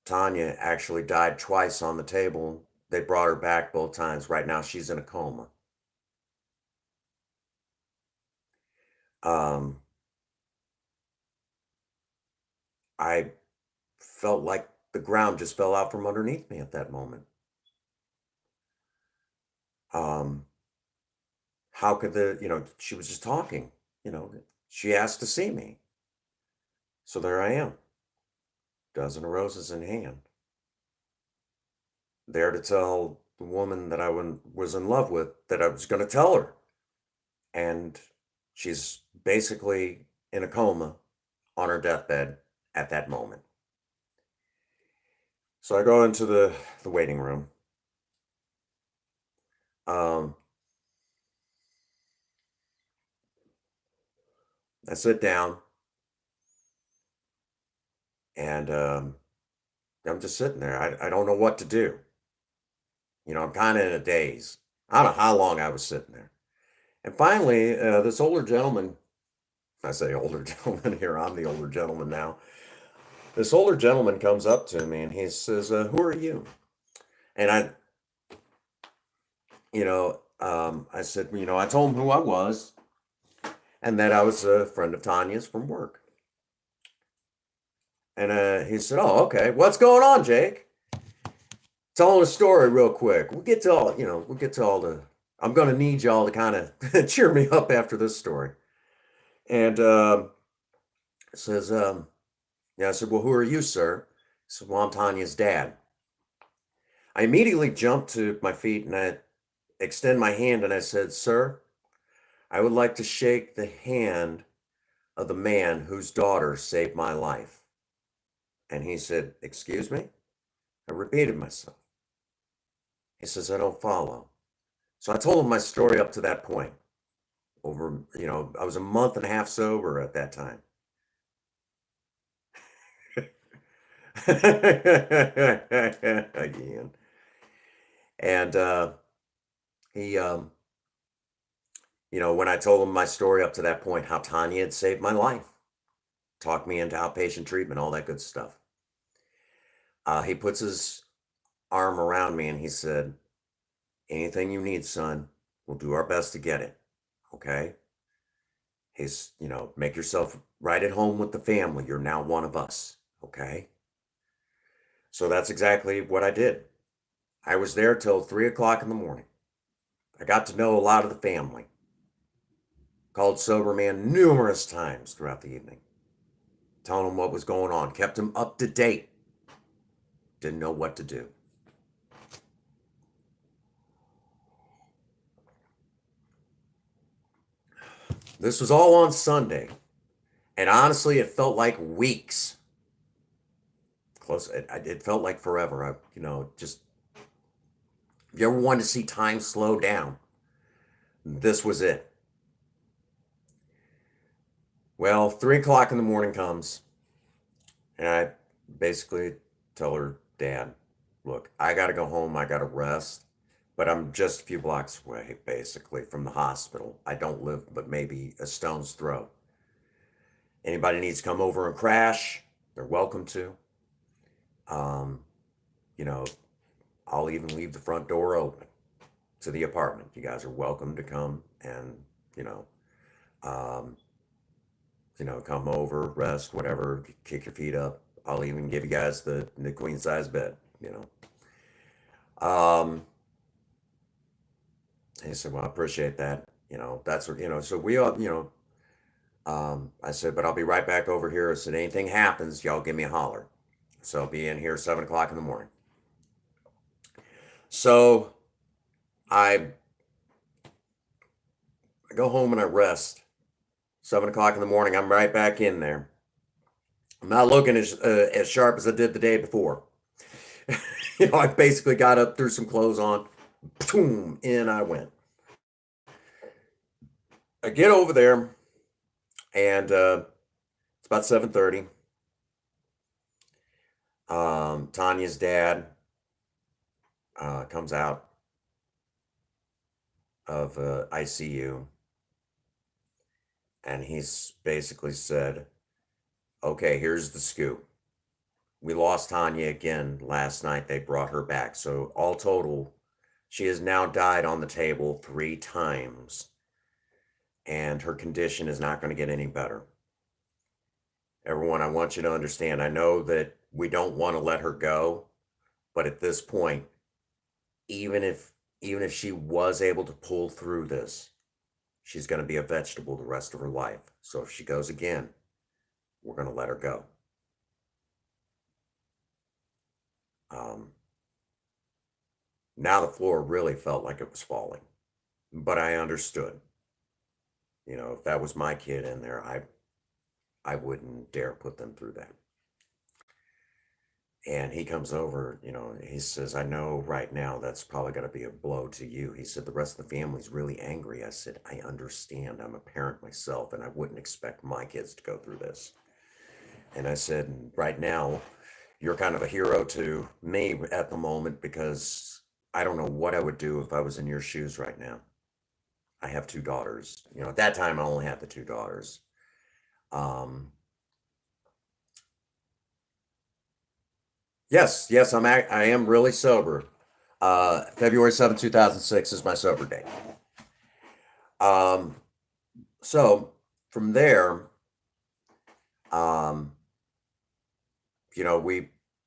Tanya actually died twice on the table. They brought her back both times. Right now, she's in a coma. I felt like the ground just fell out from underneath me at that moment. How could she was just talking, she asked to see me. So there I am, dozen of roses in hand, there to tell the woman that I was in love with that I was going to tell her. And she's basically in a coma on her deathbed at that moment. So I go into the waiting room. I sit down, and I'm just sitting there. I don't know what to do. I'm kind of in a daze. I don't know how long I was sitting there. And finally, this older gentleman, I say older gentleman here, I'm the older gentleman now. This older gentleman comes up to me and he says, who are you? And I said, I told him who I was and that I was a friend of Tanya's from work. And he said, oh, okay. What's going on, Jake? Tell him a story real quick. We'll get to all the, I'm going to need y'all to kind of cheer me up after this story. And says, yeah, I said, well, who are you, sir? He said, well, I'm Tanya's dad. I immediately jumped to my feet and I extend my hand and I said, sir, I would like to shake the hand of the man whose daughter saved my life. And he said, excuse me? I repeated myself. He says, I don't follow. So I told him my story up to that point. I was a month and a half sober at that time. Again. And he, when I told him my story up to that point, how Tanya had saved my life, talked me into outpatient treatment, all that good stuff. He puts his arm around me and he said, anything you need, son, we'll do our best to get it. Okay. He's, make yourself right at home with the family. You're now one of us. Okay. So that's exactly what I did. I was there till 3 o'clock in the morning. I got to know a lot of the family. Called Sober Man numerous times throughout the evening, telling him what was going on, kept him up to date. Didn't know what to do. This was all on Sunday, and honestly, it felt like weeks. Close, it felt like forever. Just if you ever wanted to see time slow down, this was it. Well, 3 o'clock in the morning comes, and I basically tell her dad, look, I got to go home. I got to rest, but I'm just a few blocks away, basically, from the hospital. I don't live but maybe a stone's throw. Anybody needs to come over and crash, they're welcome to. Um, you know, I'll even leave the front door open to the apartment. You guys are welcome to come and, you know, um, come over, rest, whatever, kick your feet up. I'll even give you guys the queen size bed, He said, well, I appreciate that. That's what, so we all, I said, but I'll be right back over here. I said, anything happens, y'all give me a holler. So I'll be in here 7 o'clock in the morning. So I go home and I rest. 7 o'clock in the morning, I'm right back in there. I'm not looking as sharp as I did the day before. I basically got up, threw some clothes on, boom, in I went. I get over there, and it's about 7:30. Tanya's dad comes out of ICU, and he's basically said, okay, here's the scoop. We lost Tanya again last night. They brought her back. So all total, she has now died on the table 3 times, and her condition is not going to get any better. Everyone, I want you to understand, I know that we don't want to let her go, but at this point, even if she was able to pull through this, she's going to be a vegetable the rest of her life. So if she goes again, we're going to let her go. Now the floor really felt like it was falling, but I understood. If that was my kid in there, I wouldn't dare put them through that. And he comes over, he says, I know right now that's probably going to be a blow to you. He said, the rest of the family's really angry. I said, I understand. I'm a parent myself, and I wouldn't expect my kids to go through this. And I said, right now, you're kind of a hero to me at the moment, because I don't know what I would do if I was in your shoes right now. I have 2 daughters. At that time, I only had the 2 daughters. Yes, I am really sober. February 7th, 2006 is my sober date. So from there,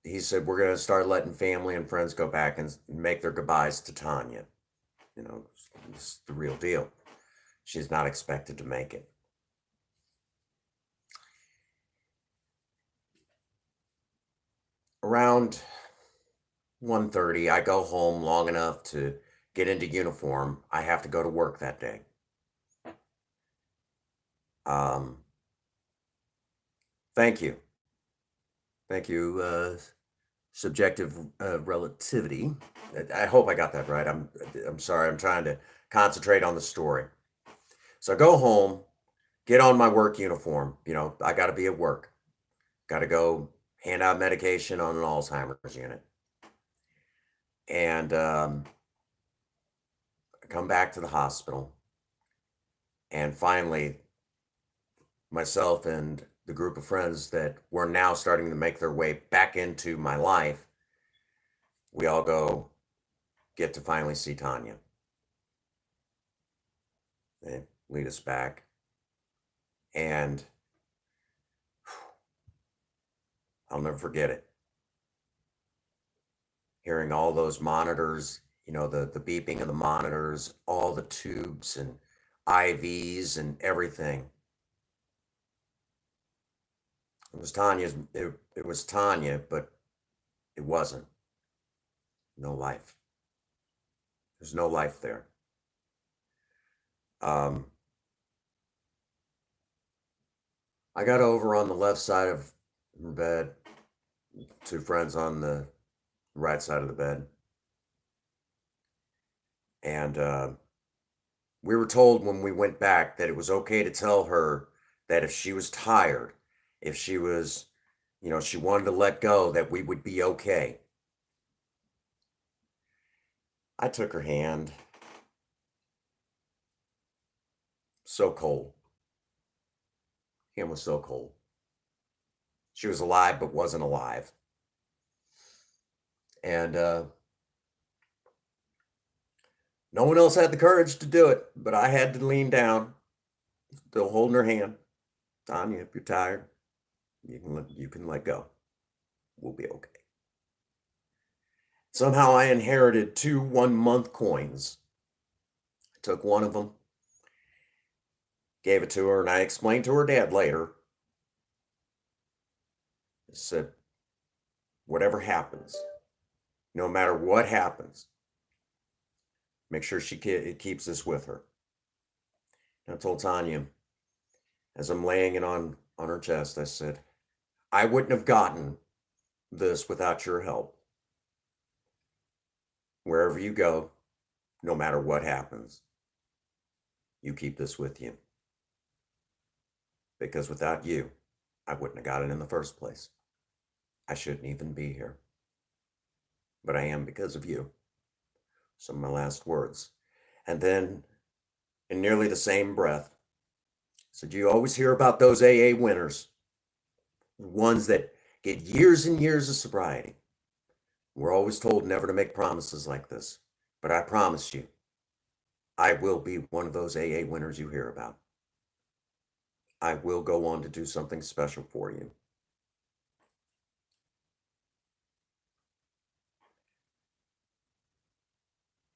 he said, we're going to start letting family and friends go back and make their goodbyes to Tanya. It's the real deal. She's not expected to make it. Around 1:30, I go home long enough to get into uniform. I have to go to work that day. Thank you. Thank you, subjective relativity. I hope I got that right. I'm sorry. I'm trying to concentrate on the story. So I go home, get on my work uniform. I got to be at work. Got to go hand out medication on an Alzheimer's unit. And I come back to the hospital, and finally, myself and the group of friends that were now starting to make their way back into my life, we all go get to finally see Tanya. They lead us back, and I'll never forget it. Hearing all those monitors, the beeping of the monitors, all the tubes and IVs and everything. It was Tanya, but it wasn't. No life. There's no life there. I got over on the left side of her bed, two friends on the right side of the bed. And we were told when we went back that it was okay to tell her that if she was tired, if she was, she wanted to let go, that we would be okay. I took her hand. So cold. Hand was so cold. She was alive, but wasn't alive. And no one else had the courage to do it, but I had to lean down, still holding her hand. Tanya, if you're tired, you can let go. We'll be okay. Somehow I inherited 2 1-month coins. I took one of them, gave it to her, and I explained to her dad later. I said, whatever happens, no matter what happens, make sure she keeps this with her. And I told Tanya, as I'm laying it on her chest, I said, I wouldn't have gotten this without your help. Wherever you go, no matter what happens, you keep this with you. Because without you, I wouldn't have got it in the first place. I shouldn't even be here. But I am because of you. Some of my last words. And then, in nearly the same breath, I said, you always hear about those AA winners, the ones that get years and years of sobriety. We're always told never to make promises like this, but I promise you, I will be one of those AA winners you hear about. I will go on to do something special for you.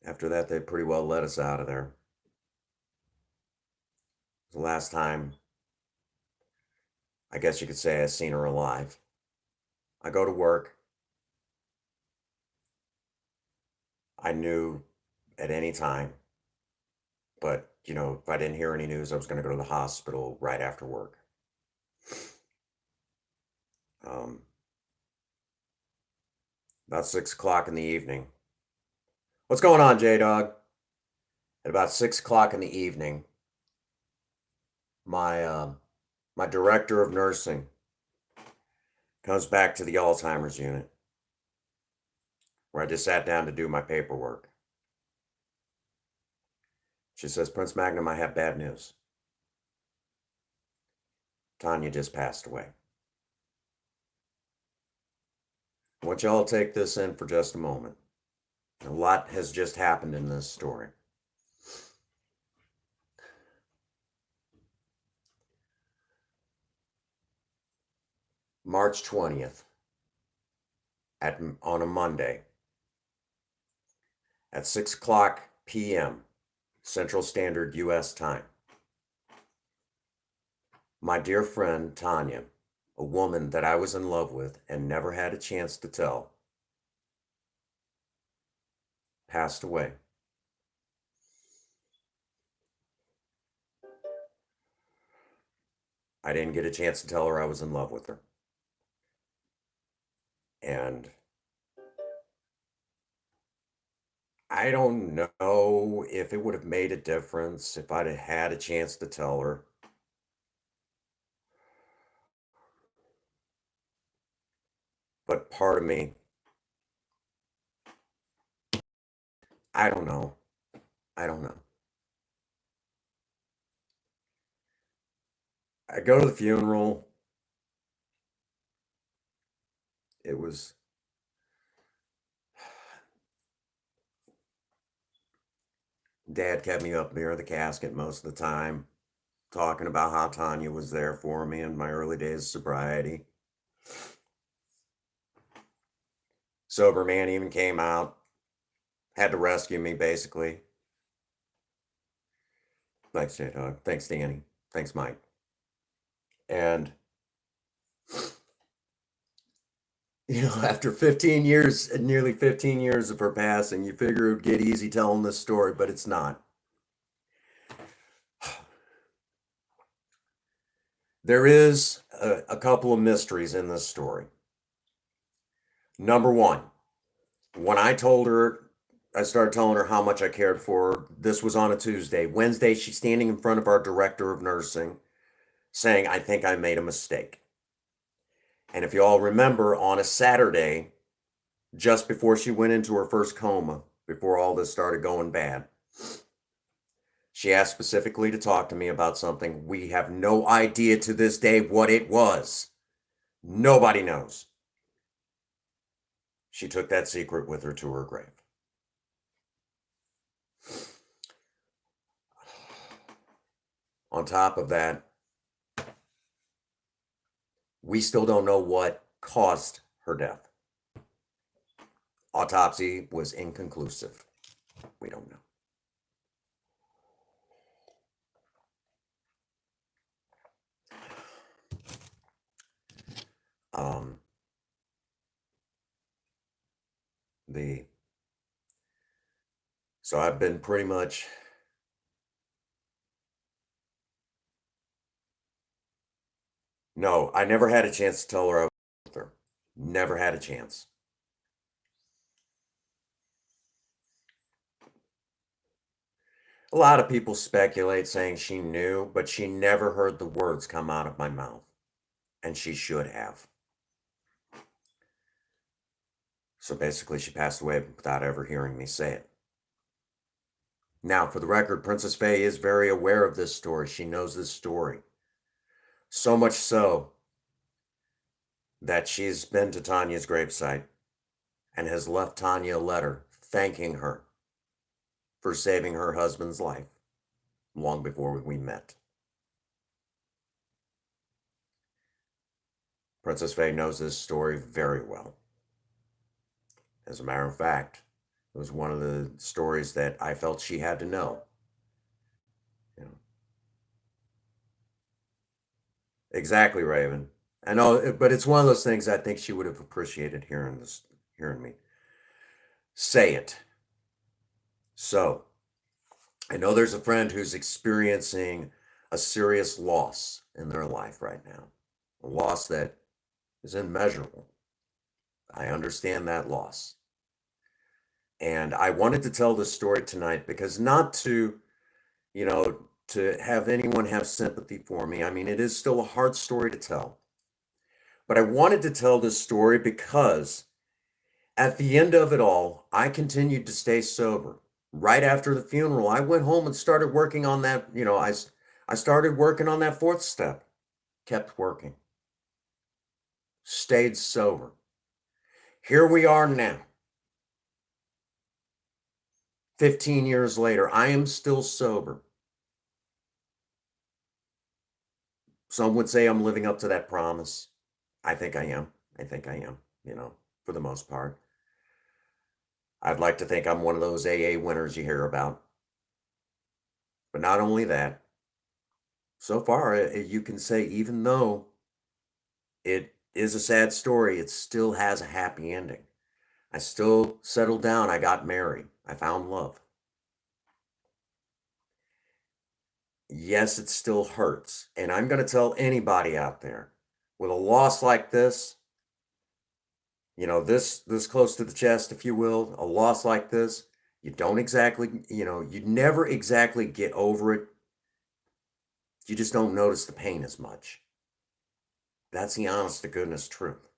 After that, they pretty well let us out of there. The last time, I guess you could say, I seen her alive. I go to work. I knew at any time, but if I didn't hear any news, I was going to go to the hospital right after work. About 6 o'clock in the evening. What's going on, J-Dog? At about 6 o'clock in the evening, my director of nursing comes back to the Alzheimer's unit, where I just sat down to do my paperwork. She says, Prince Magnum, I have bad news. Tanya just passed away. I want y'all to take this in for just a moment. A lot has just happened in this story. March 20th, on a Monday, at 6 o'clock p.m., Central Standard U.S. time. My dear friend Tanya, a woman that I was in love with and never had a chance to tell, passed away. I didn't get a chance to tell her I was in love with her. And I don't know if it would have made a difference if I'd have had a chance to tell her. But part of me, I don't know. I don't know. I go to the funeral. It was Dad kept me up near the casket most of the time, talking about how Tanya was there for me in my early days of sobriety. Sober man even came out, had to rescue me basically. Thanks, J-Dog. Thanks, Danny. Thanks, Mike. And after 15 years, nearly 15 years of her passing, you figure it would get easy telling this story, but it's not. There is a couple of mysteries in this story. Number one, when I started telling her how much I cared for her. This was on a Tuesday. Wednesday, she's standing in front of our director of nursing saying, I think I made a mistake. And if you all remember, on a Saturday, just before she went into her first coma, before all this started going bad, she asked specifically to talk to me about something. We have no idea to this day what it was. Nobody knows. She took that secret with her to her grave. On top of that, we still don't know what caused her death. Autopsy was inconclusive. We don't know. So I've been pretty much No, I never had a chance to tell her I was with her. Never had a chance. A lot of people speculate saying she knew, but she never heard the words come out of my mouth, and she should have. So basically, she passed away without ever hearing me say it. Now, for the record, Princess Faye is very aware of this story. She knows this story. So much so that she's been to Tanya's gravesite and has left Tanya a letter thanking her for saving her husband's life long before we met. Princess Faye knows this story very well. As a matter of fact, it was one of the stories that I felt she had to know. Exactly, Raven. I know, but it's one of those things I think she would have appreciated hearing me say it. So, I know there's a friend who's experiencing a serious loss in their life right now, a loss that is immeasurable. I understand that loss. And I wanted to tell this story tonight because not to, to have anyone have sympathy for me. I mean, it is still a hard story to tell. But I wanted to tell this story because at the end of it all, I continued to stay sober. Right after the funeral, I went home and started working on that. I started working on that fourth step, kept working, stayed sober. Here we are now. 15 years later, I am still sober. Some would say I'm living up to that promise. I think I am. I think I am, for the most part. I'd like to think I'm one of those AA winners you hear about. But not only that, so far, you can say even though it is a sad story, it still has a happy ending. I still settled down. I got married. I found love. Yes, it still hurts. And I'm going to tell anybody out there with a loss like this, this close to the chest, if you will, a loss like this, you don't exactly, you never exactly get over it. You just don't notice the pain as much. That's the honest to goodness truth.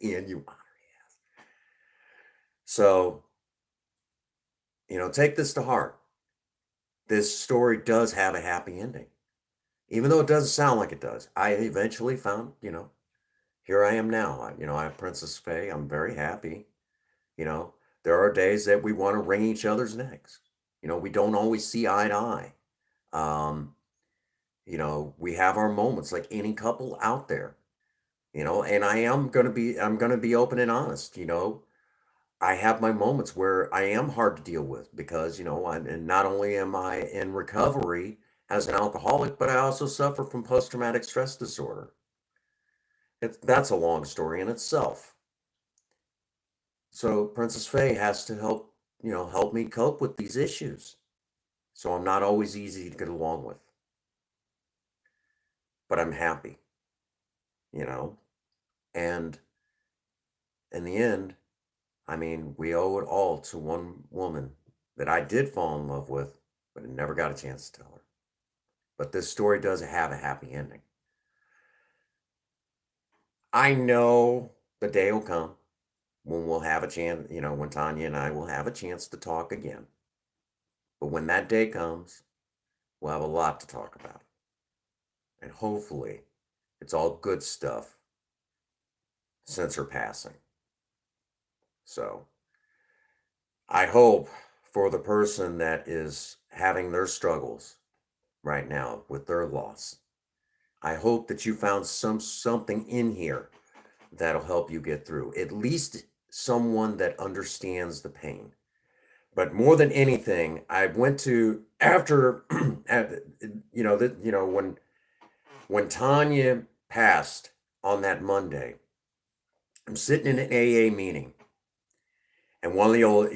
Ian, you are, yes. So take this to heart. This story does have a happy ending, even though it doesn't sound like it does. I eventually found, here I am now. I have Princess Faye. I'm very happy. You know, there are days that we want to wring each other's necks. We don't always see eye to eye. Um, we have our moments like any couple out there, and I'm gonna be open and honest. I have my moments where I am hard to deal with because, and not only am I in recovery as an alcoholic, but I also suffer from post-traumatic stress disorder. That's a long story in itself. So Princess Faye has to help me cope with these issues. So I'm not always easy to get along with, but I'm happy, you know? And in the end, I mean, we owe it all to one woman that I did fall in love with, but I never got a chance to tell her. But this story does have a happy ending. I know the day will come when we'll have a chance, when Tanya and I will have a chance to talk again. But when that day comes, we'll have a lot to talk about. And hopefully, it's all good stuff since her passing. So, I hope for the person that is having their struggles right now with their loss, I hope that you found something in here that'll help you get through. At least someone that understands the pain. But more than anything, I went to after when Tanya passed on that Monday, I'm sitting in an AA meeting, and one of the old,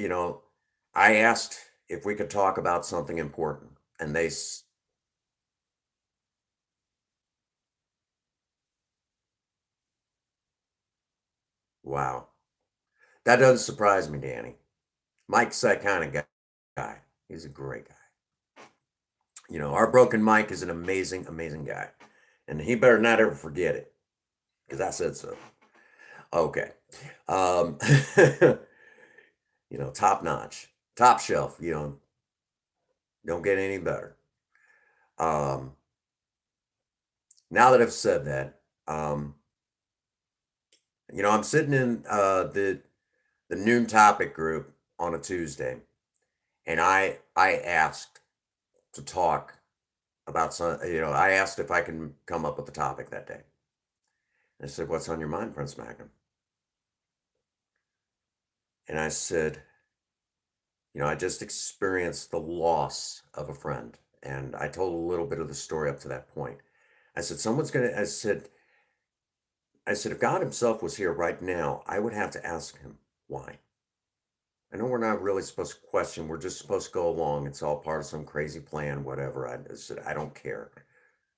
I asked if we could talk about something important, and wow, that doesn't surprise me, Danny. Mike's that kind of guy. He's a great guy. Our broken Mike is an amazing, amazing guy, and he better not ever forget it because I said so. Okay. Um, top notch, top shelf. Don't get any better. Um, now that I've said that, I'm sitting in the noon topic group on a Tuesday, and I asked to talk about some. I asked if I can come up with a topic that day. I said, "What's on your mind, Prince Magnum?" And I said, I just experienced the loss of a friend. And I told a little bit of the story up to that point. I said, if God himself was here right now, I would have to ask him why. I know we're not really supposed to question. We're just supposed to go along. It's all part of some crazy plan, whatever. I said, I don't care.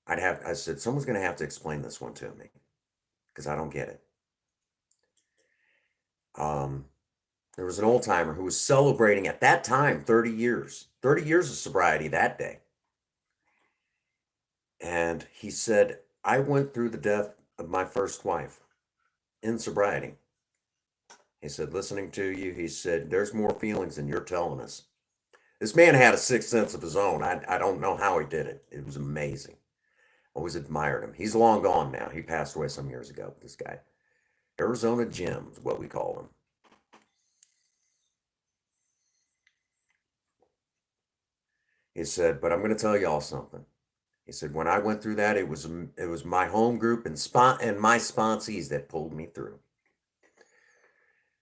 I said, someone's going to have to explain this one to me because I don't get it. There was an old timer who was celebrating at that time 30 years of sobriety that day. And he said, I went through the death of my first wife in sobriety. He said, listening to you, he said, there's more feelings than you're telling us. This man had a sixth sense of his own. I don't know how he did it. It was amazing. Always admired him. He's long gone now. He passed away some years ago, this guy. Arizona Jim is what we call him. He said, but I'm going to tell y'all something. He said, when I went through that, it was my home group and my sponsees that pulled me through.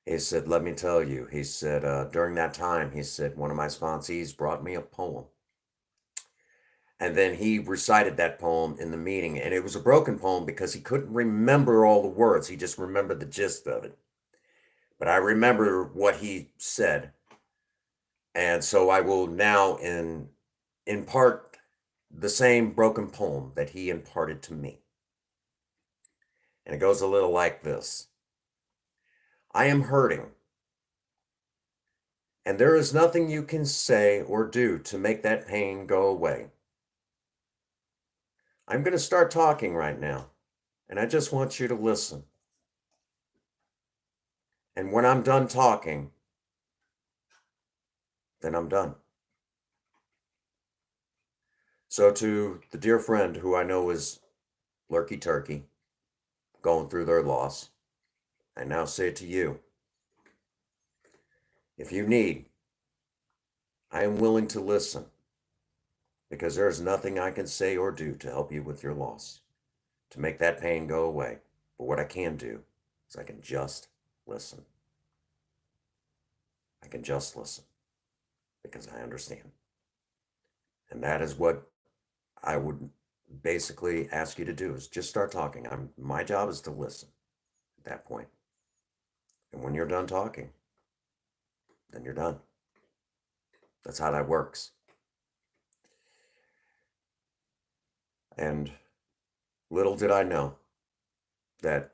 He said, let me tell you, he said, during that time, he said, one of my sponsees brought me a poem. And then he recited that poem in the meeting. And it was a broken poem because he couldn't remember all the words. He just remembered the gist of it. But I remember what he said. And so I will now impart the same broken poem that he imparted to me. And it goes a little like this. I am hurting, and there is nothing you can say or do to make that pain go away. I'm going to start talking right now, and I just want you to listen. And when I'm done talking, then I'm done. So to the dear friend who I know is lurky turkey, going through their loss, I now say to you, if you need, I am willing to listen because there is nothing I can say or do to help you with your loss, to make that pain go away. But what I can do is I can just listen. I can just listen because I understand. And that is what I would basically ask you to do is just start talking. My job is to listen at that point. And when you're done talking, then you're done. That's how that works. And little did I know that,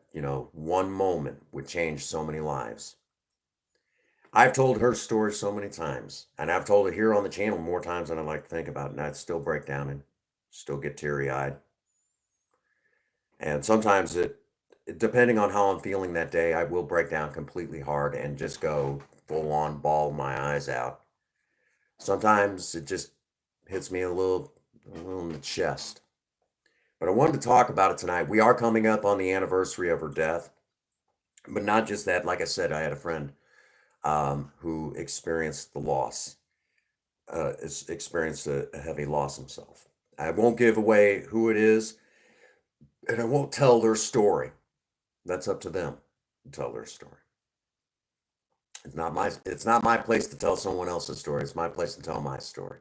one moment would change so many lives. I've told her story so many times, and I've told it here on the channel more times than I like to think about, and I'd still break down and still get teary-eyed. And sometimes depending on how I'm feeling that day, I will break down completely hard and just go full on bawl my eyes out. Sometimes it just hits me a little in the chest. But I wanted to talk about it tonight. We are coming up on the anniversary of her death, but not just that. Like I said, I had a friend who experienced the loss, experienced a heavy loss himself. I won't give away who it is, and I won't tell their story. That's up to them to tell their story. It's not my place to tell someone else's story. It's my place to tell my story.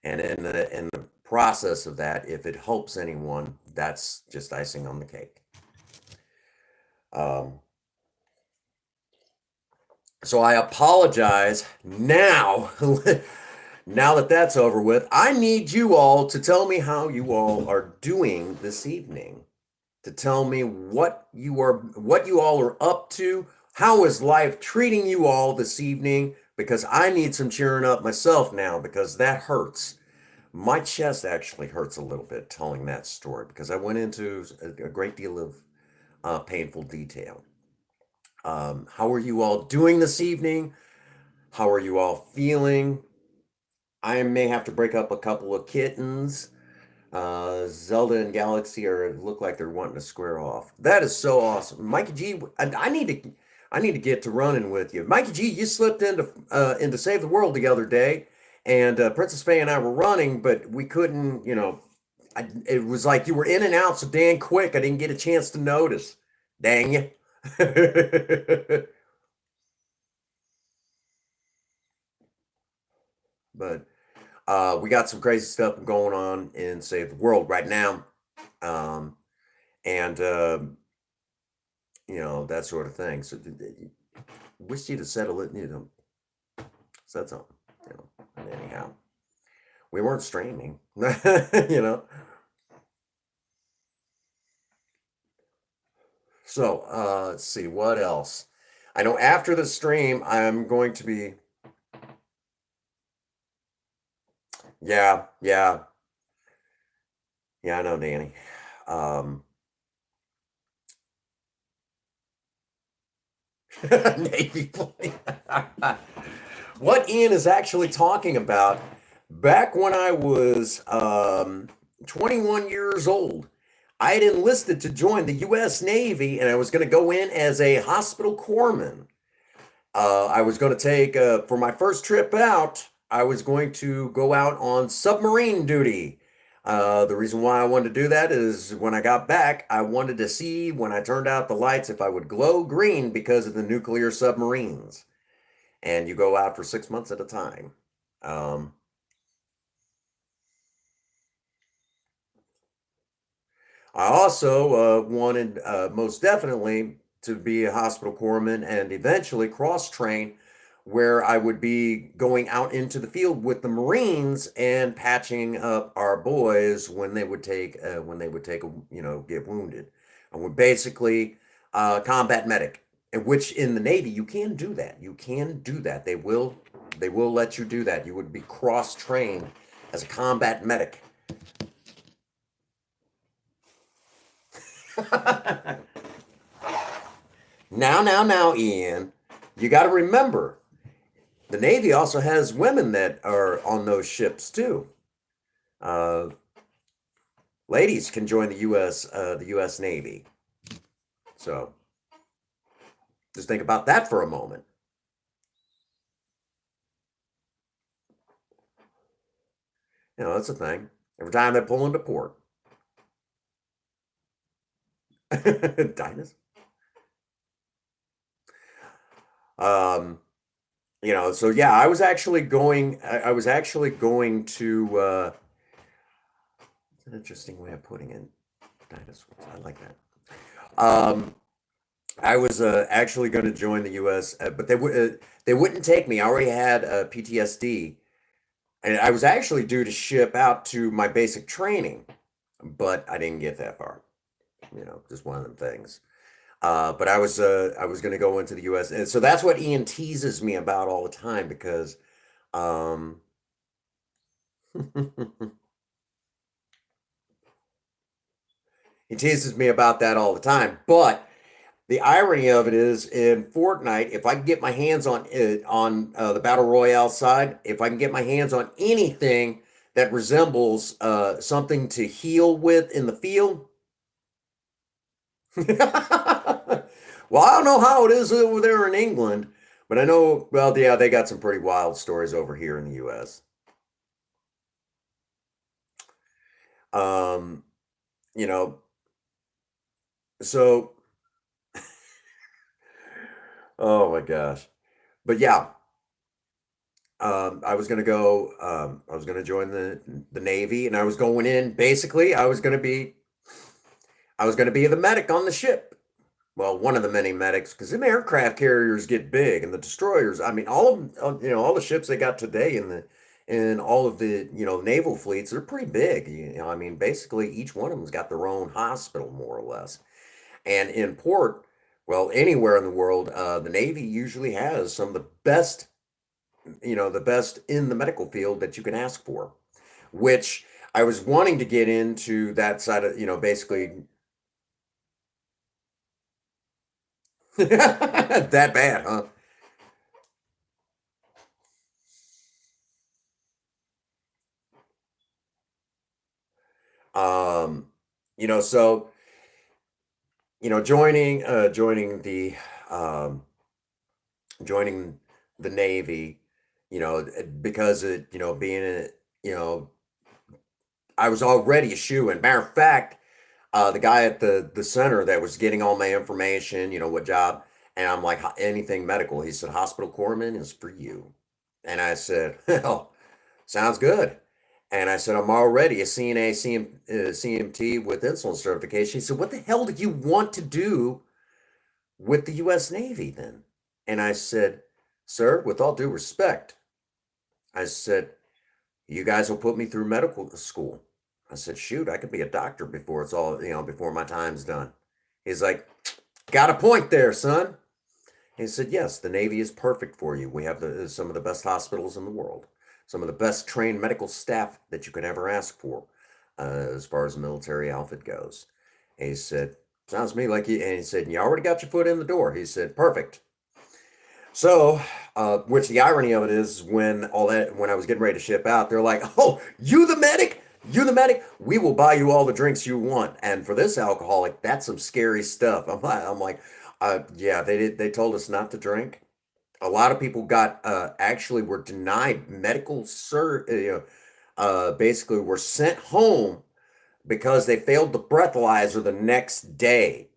And in the process of that, if it helps anyone, that's just icing on the cake. So I apologize now. Now that that's over with, I need you all to tell me how you all are doing this evening. To tell me what you all are up to. How is life treating you all this evening? Because I need some cheering up myself now because that hurts. My chest actually hurts a little bit telling that story because I went into a great deal of painful detail. How are you all doing this evening? How are you all feeling? I may have to break up a couple of kittens. Zelda and Galaxy look like they're wanting to square off. That is so awesome, Mikey G. I need to get to running with you, Mikey G. You slipped into Save the World the other day, and Princess Faye and I were running, but we couldn't. It was like you were in and out so dang quick. I didn't get a chance to notice. Dang you. But we got some crazy stuff going on in Save the World right now. And that sort of thing. So wish you'd have settled it, said something, and anyhow, we weren't streaming, So let's see what else. I know after the stream, I'm going to be, yeah, I know, Danny. Navy plane. What Ian is actually talking about, back when I was 21 years old, I had enlisted to join the U.S. Navy, and I was going to go in as a hospital corpsman. I was going to take, for my first trip out, I was going to go out on submarine duty. The reason why I wanted to do that is when I got back, I wanted to see when I turned out the lights if I would glow green because of the nuclear submarines. And you go out for 6 months at a time. I also wanted most definitely to be a hospital corpsman and eventually cross train where I would be going out into the field with the Marines and patching up our boys when they would take get wounded. I would basically combat medic, which in the Navy you can do that. You can do that. They will let you do that. You would be cross trained as a combat medic. Now, Ian, you got to remember, the Navy also has women that are on those ships too. Uh, Ladies can join the U.S. Navy. So just think about that for a moment. You know, that's a thing. Every time they pull into port. Diners. Um, you know, so yeah, I was actually going to, it's an interesting way of putting in dinosaurs. I like that. Um, I was actually going to join the U.S., but they wouldn't take me. I already had PTSD, and I was actually due to ship out to my basic training, but I didn't get that far. You know, just one of them things. But I was going to go into the U.S., and so that's what Ian teases me about all the time because um, he teases me about that all the time. But the irony of it is, in Fortnite, if I can get my hands on it on the battle royale side, if I can get my hands on anything that resembles something to heal with in the field. Well, I don't know how it is over there in England, but I know, well, yeah, they got some pretty wild stories over here in the US. Um, you know, so, oh my gosh. But yeah, I was gonna join the Navy, and I was going in, basically, I was gonna be the medic on the ship. Well, one of the many medics, because them aircraft carriers get big, and the destroyers. I mean, all of them, you know, all the ships they got today in all of the naval fleets, they're pretty big. You know, I mean, basically each one of them's got their own hospital, more or less. And in port, well, anywhere in the world, the Navy usually has some of the best, the best in the medical field that you can ask for. Which I was wanting to get into that side of, basically that bad, huh? Um, so joining um, joining the Navy, because it, being in it, I was already a shoe-in. Matter of fact, the guy at the center that was getting all my information, what job, and I'm like, anything medical. He said, hospital corpsman is for you. And I said, well, sounds good. And I said, I'm already a CNA, CMT with insulin certification. He said, what the hell do you want to do with the U.S. Navy then? And I said, sir, with all due respect, I said, you guys will put me through medical school. I said, shoot, I could be a doctor before it's all, before my time's done. He's like, got a point there, son. He said, yes, the Navy is perfect for you. We have some of the best hospitals in the world, some of the best trained medical staff that you could ever ask for, as far as military outfit goes. And he said, sounds to me like you, and he said, you already got your foot in the door. He said, perfect. So, which the irony of it is, when I was getting ready to ship out, they're like, "Oh, you the medic? You the medic? We will buy you all the drinks you want." And for this alcoholic, that's some scary stuff. I'm like, yeah, they did. They told us not to drink. A lot of people actually were denied medical basically were sent home because they failed the breathalyzer the next day,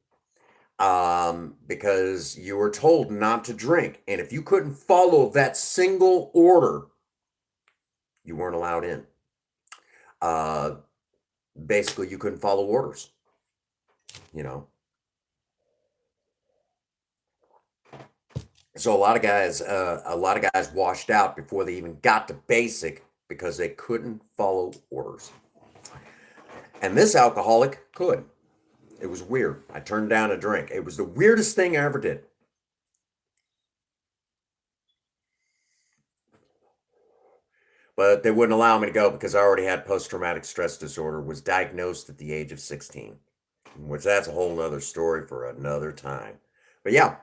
because you were told not to drink. And if you couldn't follow that single order, you weren't allowed in. Uh, Basically, you couldn't follow orders, you know. So a lot of guys washed out before they even got to basic because they couldn't follow orders. And this alcoholic could. It was weird. I turned down a drink. It was the weirdest thing I ever did. But they wouldn't allow me to go because I already had post-traumatic stress disorder, was diagnosed at the age of 16, which that's a whole nother story for another time. But yeah,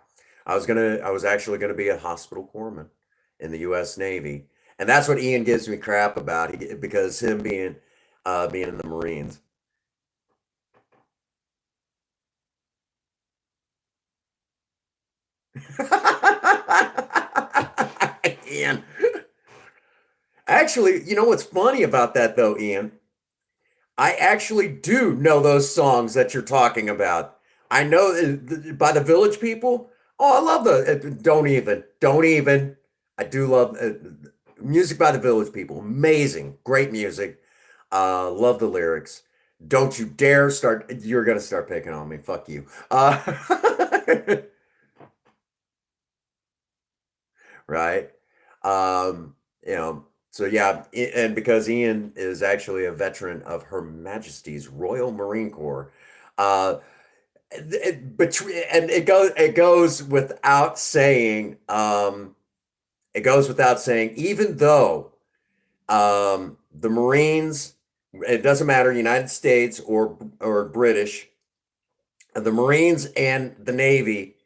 I was actually gonna be a hospital corpsman. in the U.S. Navy, and that's what Ian gives me crap about. Because him being in the Marines. Ian, actually, you know what's funny about that though, Ian? I actually do know those songs that you're talking about. I know by the Village People. Oh, I love the don't even. I do love music by the Village People. Amazing, great music. Love the lyrics. Don't you dare start. You're gonna start picking on me. Fuck you. Right. Um, you know, so yeah, and because Ian is actually a veteran of Her Majesty's Royal Marine Corps, uh, and it goes without saying, even though the Marines, it doesn't matter, United States or British, the Marines and the Navy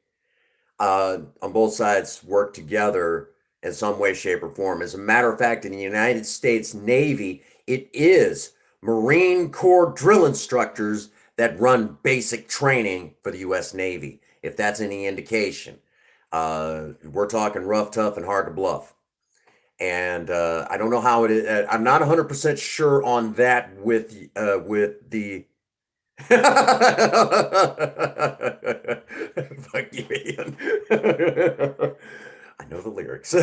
on both sides work together in some way, shape, or form. As a matter of fact, in the United States Navy, it is Marine Corps drill instructors that run basic training for the U.S. Navy, if that's any indication. We're talking rough, tough, and hard to bluff. And I don't know how it is. I'm not 100% sure on that with the Fuck you, Ian. I know the lyrics.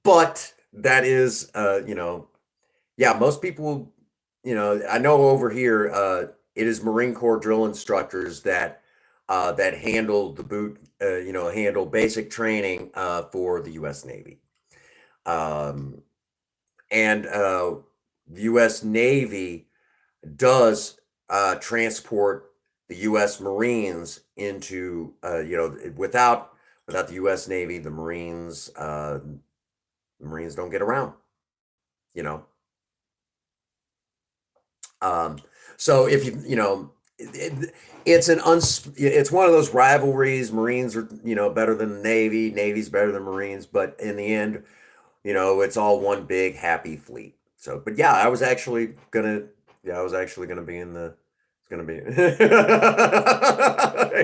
But that is, yeah, most people, I know over here, it is Marine Corps drill instructors that handle handle basic training for the U.S. Navy. Um, and the U.S. Navy does transport the U.S. Marines into without the U.S. Navy, the Marines don't get around. You know, um, so if it's one of those rivalries. Marines are better than the Navy. Navy's better than Marines, but in the end, it's all one big happy fleet. So, but yeah, I was actually gonna be in the, it's gonna be,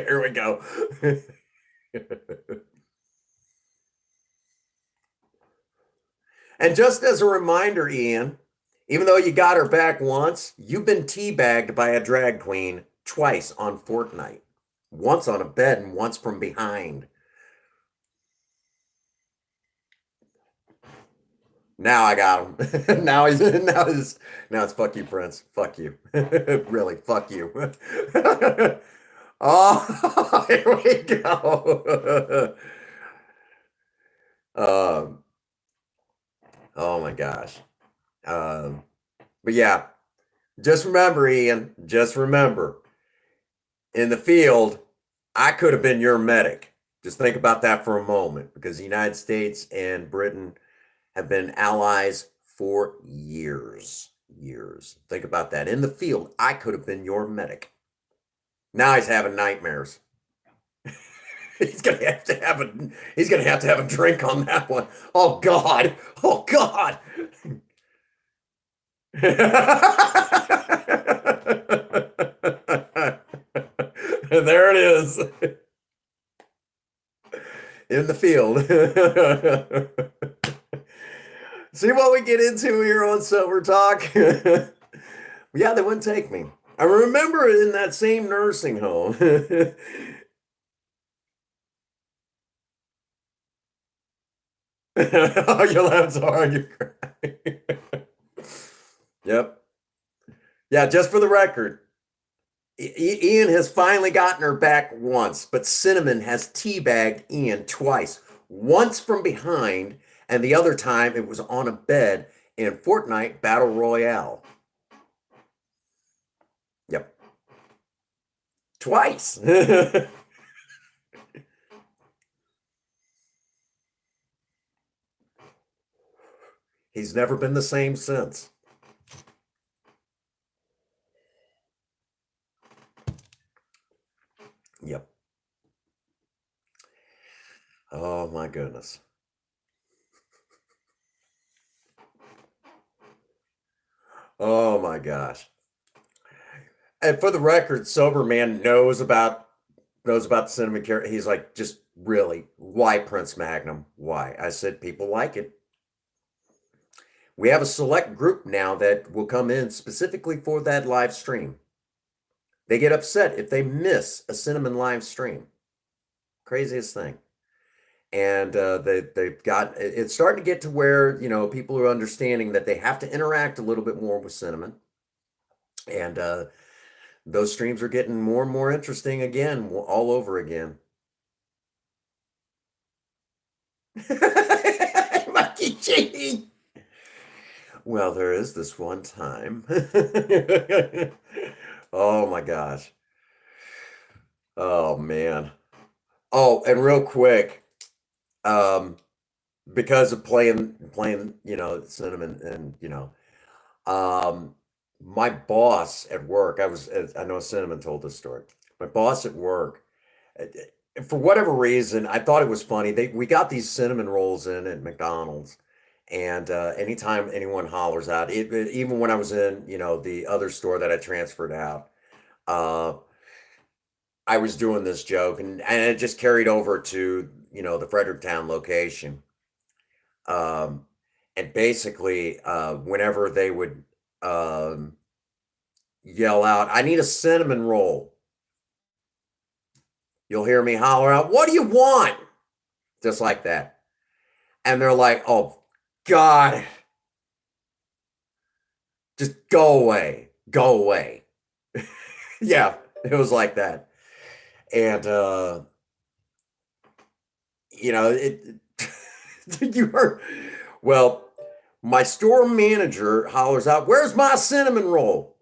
here we go. And just as a reminder, Ian, even though you got her back once, you've been teabagged by a drag queen twice on Fortnite. Once on a bed and once from behind. Now I got him. Now it's fuck you, Prince. Fuck you. Really, fuck you. Oh, here we go. Um, oh my gosh. Um, but yeah, just remember, Ian, just remember, in the field, I could have been your medic. Just think about that for a moment, because the United States and Britain have been allies for years. Years. Think about that. In the field, I could have been your medic. Now he's having nightmares. He's gonna have to have a drink on that one. Oh God. Oh God. There it is. In the field. See what we get into here on Sober Talk? Yeah, they wouldn't take me. I remember in that same nursing home. Oh, you laughed so hard you cried. Yep. Yeah, just for the record, Ian has finally gotten her back once, but Cinnamon has teabagged Ian twice. Once from behind, and the other time it was on a bed in Fortnite Battle Royale. Yep. Twice. He's never been the same since. Yep. Oh my goodness. Oh my gosh. And for the record, sober man knows about the cinnamon carrot. He's like, just really, why Prince Magnum? Why? I said, people like it. We have a select group now that will come in specifically for that live stream. They get upset if they miss a cinnamon live stream. Craziest thing. And they've got it's starting to get to where people are understanding that they have to interact a little bit more with cinnamon, and those streams are getting more and more interesting again, all over again. Mikey G. Well, there is this one time. Oh my gosh. Oh man. Oh, and real quick, um, because of playing, cinnamon, and um, my boss at work, I know Cinnamon told this story. My boss at work, for whatever reason, I thought it was funny. We got these cinnamon rolls in at McDonald's, and anytime anyone hollers out, even when I was in, the other store that I transferred out, uh, I was doing this joke, and it just carried over to, the Fredericktown location. Um, and basically, whenever they would um, yell out, "I need a cinnamon roll," you'll hear me holler out, "What do you want?" Just like that. And they're like, "Oh, God, just go away, go away." Yeah, it was like that. And, it, you heard, well, my store manager hollers out, "Where's my cinnamon roll?"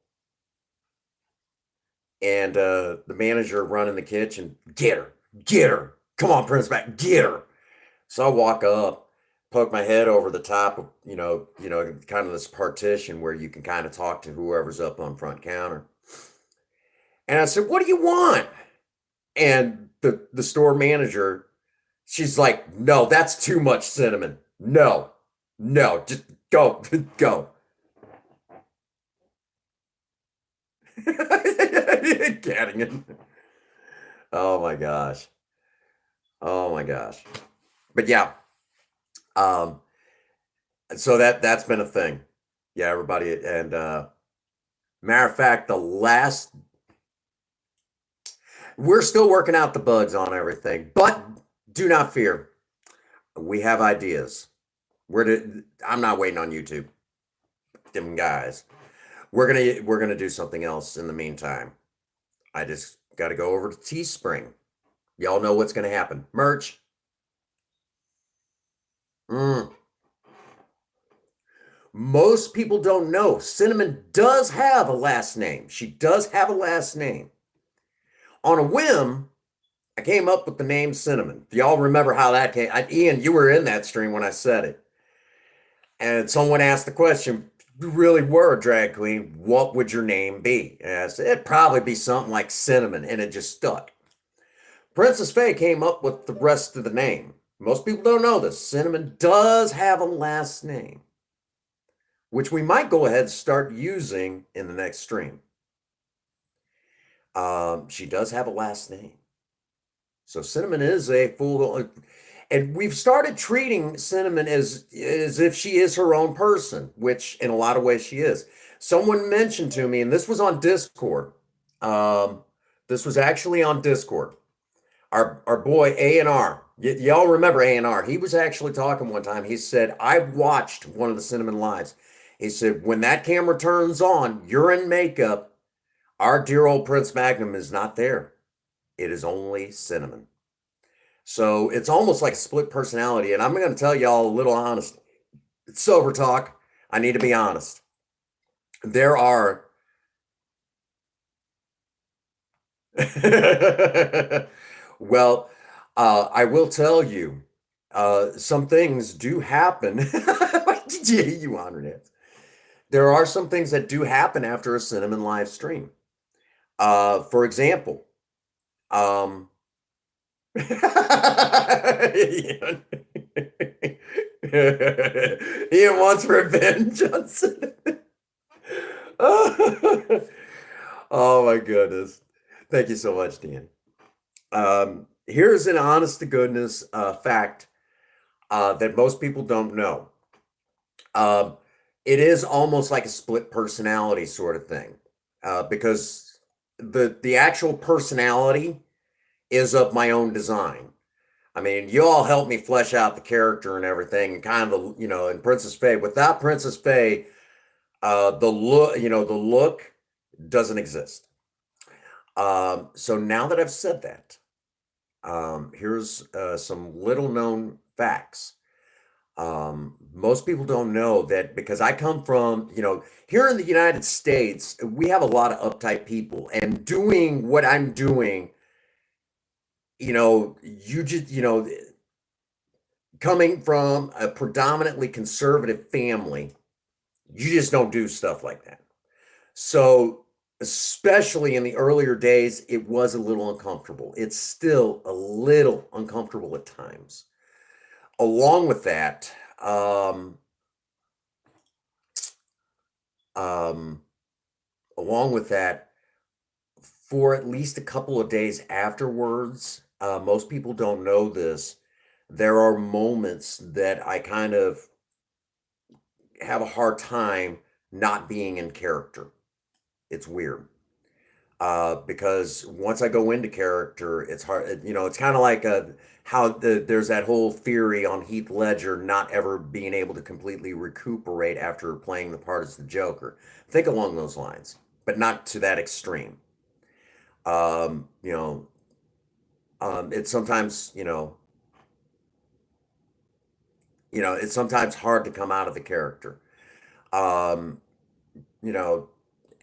And the manager running the kitchen, get her, come on, Prince Mac, get her. So I walk up, poke my head over the top of, kind of this partition where you can kind of talk to whoever's up on front counter. And I said, "What do you want?" And the store manager, she's like, "No, that's too much cinnamon. No, no, just go, go." Getting it. Oh my gosh. Oh my gosh. But yeah, um, so that's been a thing. Yeah, everybody, and matter of fact, the last we're still working out the bugs on everything, but do not fear. We have ideas. I'm not waiting on YouTube, them guys. We're gonna do something else in the meantime. I just got to go over to Teespring. Y'all know what's gonna happen. Merch. Mm. Most people don't know Cinnamon does have a last name. She does have a last name. On a whim, I came up with the name Cinnamon. Do y'all remember how that came? Ian, you were in that stream when I said it. And someone asked the question, "You really were a drag queen, what would your name be?" And I said, "It'd probably be something like Cinnamon," and it just stuck. Princess Faye came up with the rest of the name. Most people don't know this. Cinnamon does have a last name, which we might go ahead and start using in the next stream. She does have a last name. So Cinnamon is a full, and we've started treating Cinnamon as if she is her own person, which in a lot of ways she is. Someone mentioned to me, and this was on Discord. Um, this was actually on Discord. Our boy A&R. Y'all remember A&R? He was actually talking one time. He said, "I watched one of the Cinnamon lives." He said, "When that camera turns on, you're in makeup. Our dear old Prince Magnum is not there. It is only Cinnamon." So it's almost like a split personality. And I'm going to tell y'all a little honest. It's sober talk. I need to be honest. There are. Well, I will tell you, some things do happen. You honored it. There are some things that do happen after a Cinnamon live stream. For example, um, Ian. Ian wants revenge on Cinnamon. Oh my goodness. Thank you so much, Dan. Here's an honest to goodness fact that most people don't know. Um, it is almost like a split personality sort of thing, because the actual personality is of my own design. I mean, you all helped me flesh out the character and everything, and kind of, in Princess Faye. Without Princess Faye, the look doesn't exist. So now that I've said that, here's some little known facts. Most people don't know that because I come from, here in the United States, we have a lot of uptight people, and doing what I'm doing, you just, coming from a predominantly conservative family, you just don't do stuff like that. So, especially in the earlier days, it was a little uncomfortable. It's still a little uncomfortable at times. Along with that, um, along with that, for at least a couple of days afterwards, most people don't know this. There are moments that I kind of have a hard time not being in character. It's weird. Because once I go into character, it's hard. It's kind of like how there's that whole theory on Heath Ledger not ever being able to completely recuperate after playing the part as the Joker. Think along those lines, but not to that extreme. Um, you know, it's sometimes, it's sometimes hard to come out of the character. Um, you know,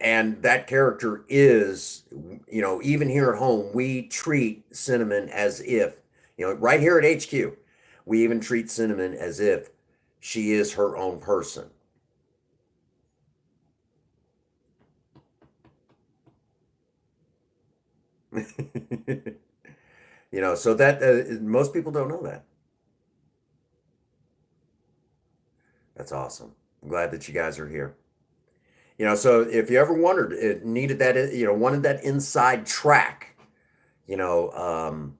and that character is, even here at home, we treat Cinnamon as if, right here at HQ, we even treat Cinnamon as if she is her own person. So that most people don't know that. That's awesome. I'm glad that you guys are here. So if you ever wondered, it needed that, wanted that inside track, you know,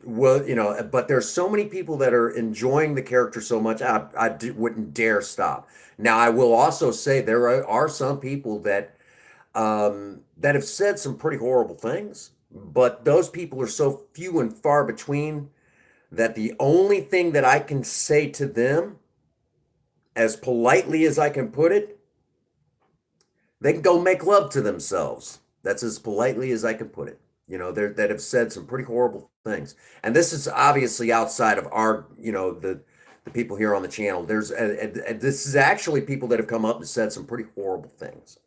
well, but there's so many people that are enjoying the character so much, wouldn't dare stop. Now, I will also say there are some people that have said some pretty horrible things, but those people are so few and far between that the only thing that I can say to them, as politely as I can put it, they can go make love to themselves. That's as politely as I can put it. That have said some pretty horrible things. And this is obviously outside of our, the people here on the channel. This is actually people that have come up and said some pretty horrible things,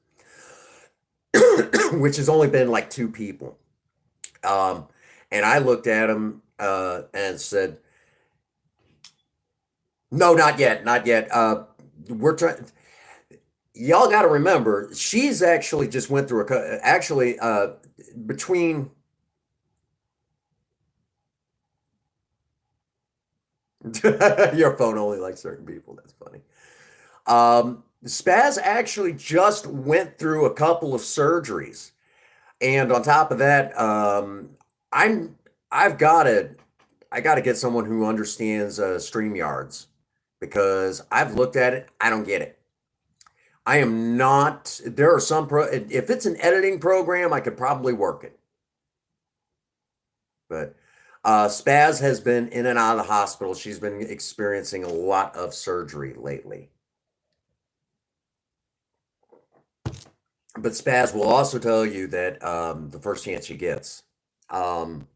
which has only been like two people. And I looked at them and said, no, not yet, not yet. We're trying. Y'all got to remember, she's actually just went through actually between your phone only likes certain people. That's funny. Spaz actually just went through a couple of surgeries, and on top of that, I'm I've got to I got to get someone who understands StreamYards, because I've looked at it. I don't get it. I am not. There are some if it's an editing program, I could probably work it. But Spaz has been in and out of the hospital. She's been experiencing a lot of surgery lately. But Spaz will also tell you that the first chance she gets. Um,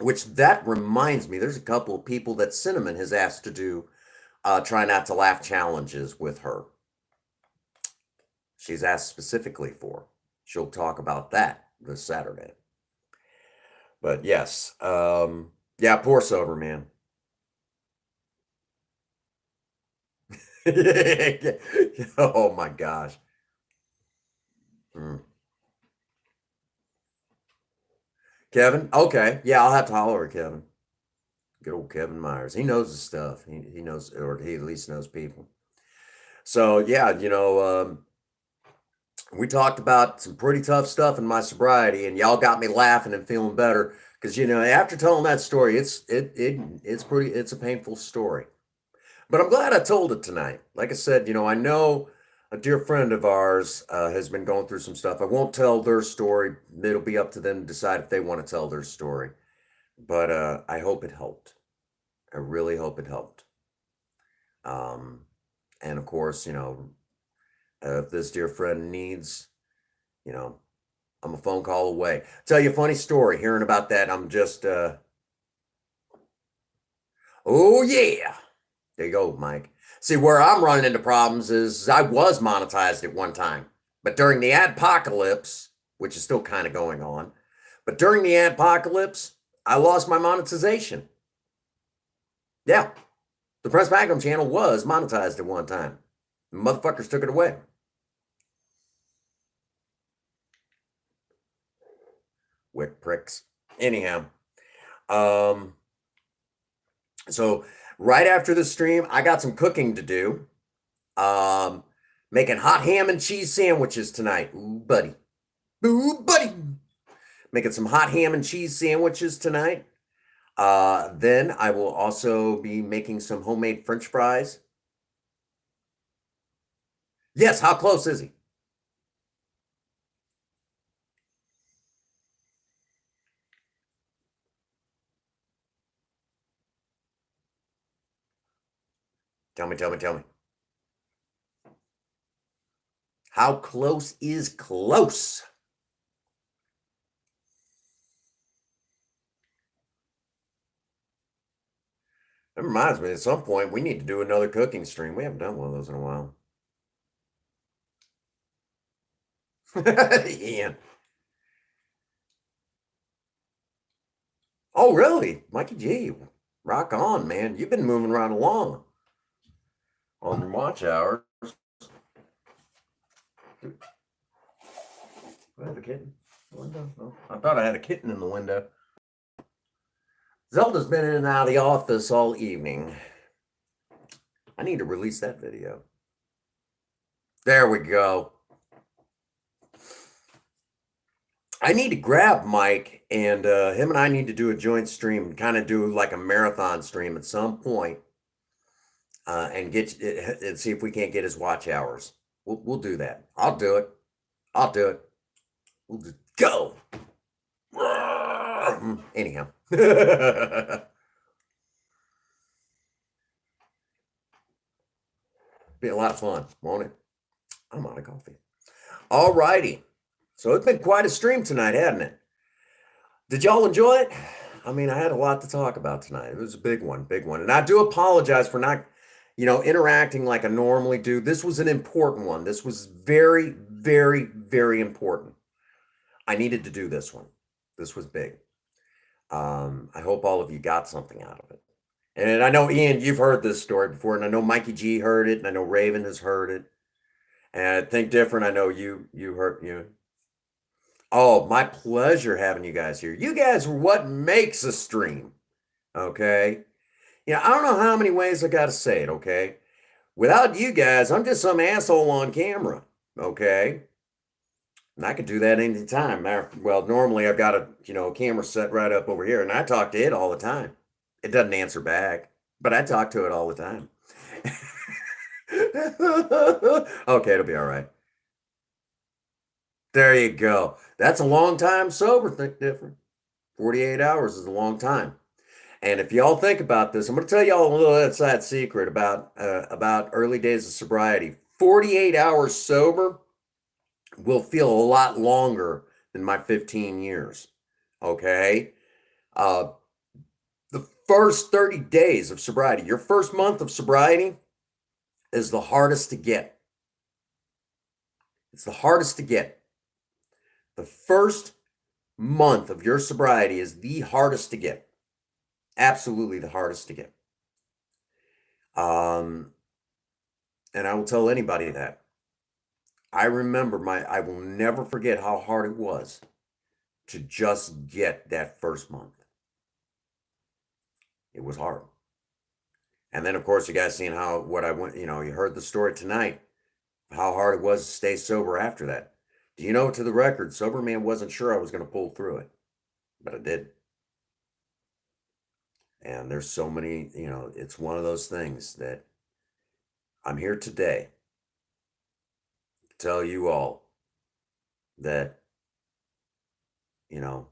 which that reminds me, there's a couple of people that Cinnamon has asked to do try not to laugh challenges with her. She's asked specifically for. She'll talk about that this Saturday. But yes, yeah, poor Sober man. Oh my gosh. Mm. Kevin? Okay. Yeah, I'll have to holler at Kevin. Good old Kevin Myers. He knows his stuff. He knows, or he at least knows people. So yeah, We talked about some pretty tough stuff in my sobriety, and y'all got me laughing and feeling better because after telling that story, it's a painful story. But I'm glad I told it tonight. Like I said, I know a dear friend of ours has been going through some stuff. I won't tell their story. It'll be up to them to decide if they want to tell their story. But I hope it helped. I really hope it helped. Um, and of course, if this dear friend needs, you know, I'm a phone call away. Tell you a funny story. Hearing about that, I'm just, oh yeah. There you go, Mike. See, where I'm running into problems is I was monetized at one time, but during the adpocalypse, which is still kind of going on, but during the adpocalypse, I lost my monetization. Yeah, the Press Magnum channel was monetized at one time. Motherfuckers took it away. Wick pricks. Anyhow, um, so right after the stream, I got some cooking to do. Making hot ham and cheese sandwiches tonight. Ooh, buddy. Ooh, buddy. Making some hot ham and cheese sandwiches tonight. Then I will also be making some homemade French fries. Yes, how close is he? Tell me, tell me, tell me. How close is close? That reminds me, at some point, we need to do another cooking stream. We haven't done one of those in a while. Ian. Oh, really? Mikey G. Rock on, man. You've been moving right along on your watch hours. Do I have a kitten in the window? No. I thought I had a kitten in the window. Zelda's been in and out of the office all evening. I need to release that video. There we go. I need to grab Mike and him and I need to do a joint stream, kind of do like a marathon stream at some point, and get and see if we can't get his watch hours. We'll do that. I'll do it. I'll do it. We'll just go. Anyhow. Be a lot of fun, won't it? I'm out of coffee. All righty. So it's been quite a stream tonight, hasn't it? Did y'all enjoy it? I mean, I had a lot to talk about tonight. It was a big one, big one. And I do apologize for not, interacting like I normally do. This was an important one. This was very, very, very important. I needed to do this one. This was big. I hope all of you got something out of it. And I know, Ian, you've heard this story before, and I know Mikey G heard it, and I know Raven has heard it. And Think Different, I know you heard you. Oh, my pleasure having you guys here. You guys are what makes a stream. Okay. I don't know how many ways I gotta say it, okay? Without you guys, I'm just some asshole on camera. Okay. And I could do that anytime. Well, normally I've got a camera set right up over here, and I talk to it all the time. It doesn't answer back, but I talk to it all the time. Okay, it'll be all right. There you go. That's a long time sober. Think Different. 48 hours is a long time. And if y'all think about this, I'm going to tell y'all a little inside secret about early days of sobriety. 48 hours sober will feel a lot longer than my 15 years. Okay? The first 30 days of sobriety, your first month of sobriety is the hardest to get. It's the hardest to get. The first month of your sobriety is the hardest to get. Absolutely the hardest to get. And I will tell anybody that. I remember I will never forget how hard it was to just get that first month. It was hard. And then, of course, you guys seen what I went, you heard the story tonight, how hard it was to stay sober after that. Do you know, to the record, sober man wasn't sure I was going to pull through it, but I did. And there's so many, it's one of those things that I'm here today to tell you all that, you know,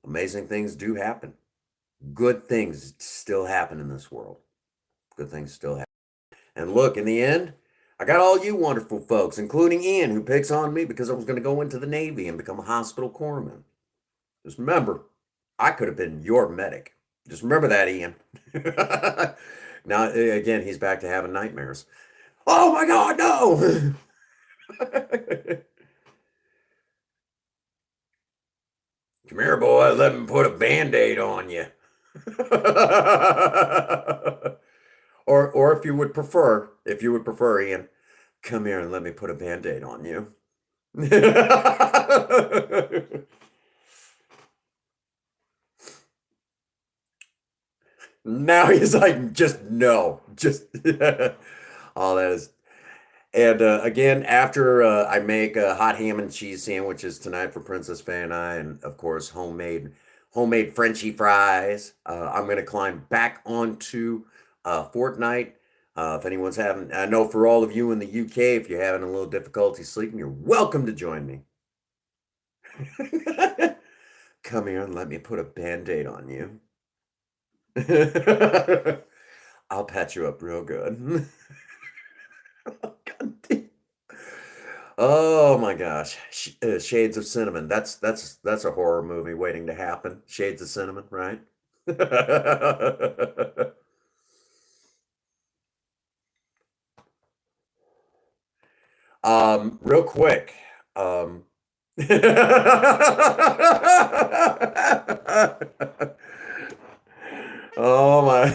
amazing things do happen. Good things still happen in this world. Good things still happen. And look, in the end, I got all you wonderful folks, including Ian, who picks on me because I was going to go into the Navy and become a hospital corpsman. Just remember, I could have been your medic. Just remember that, Ian. Now, again, he's back to having nightmares. Oh my God, no! Come here, boy. Let me put a Band-Aid on you. Or if you would prefer, Ian, come here and let me put a Band-Aid on you. Now he's like, just no, just all that is. And again, after I make hot ham and cheese sandwiches tonight for Princess Faye and I, and of course homemade Frenchy fries, I'm gonna climb back onto Fortnite. If anyone's having, I know for all of you in the UK, if you're having a little difficulty sleeping, you're welcome to join me. Come here and let me put a Band-Aid on you. I'll patch you up real good. God damn. Oh my gosh, Shades of Cinnamon. That's a horror movie waiting to happen. Shades of Cinnamon, right? Real quick. Um, oh my.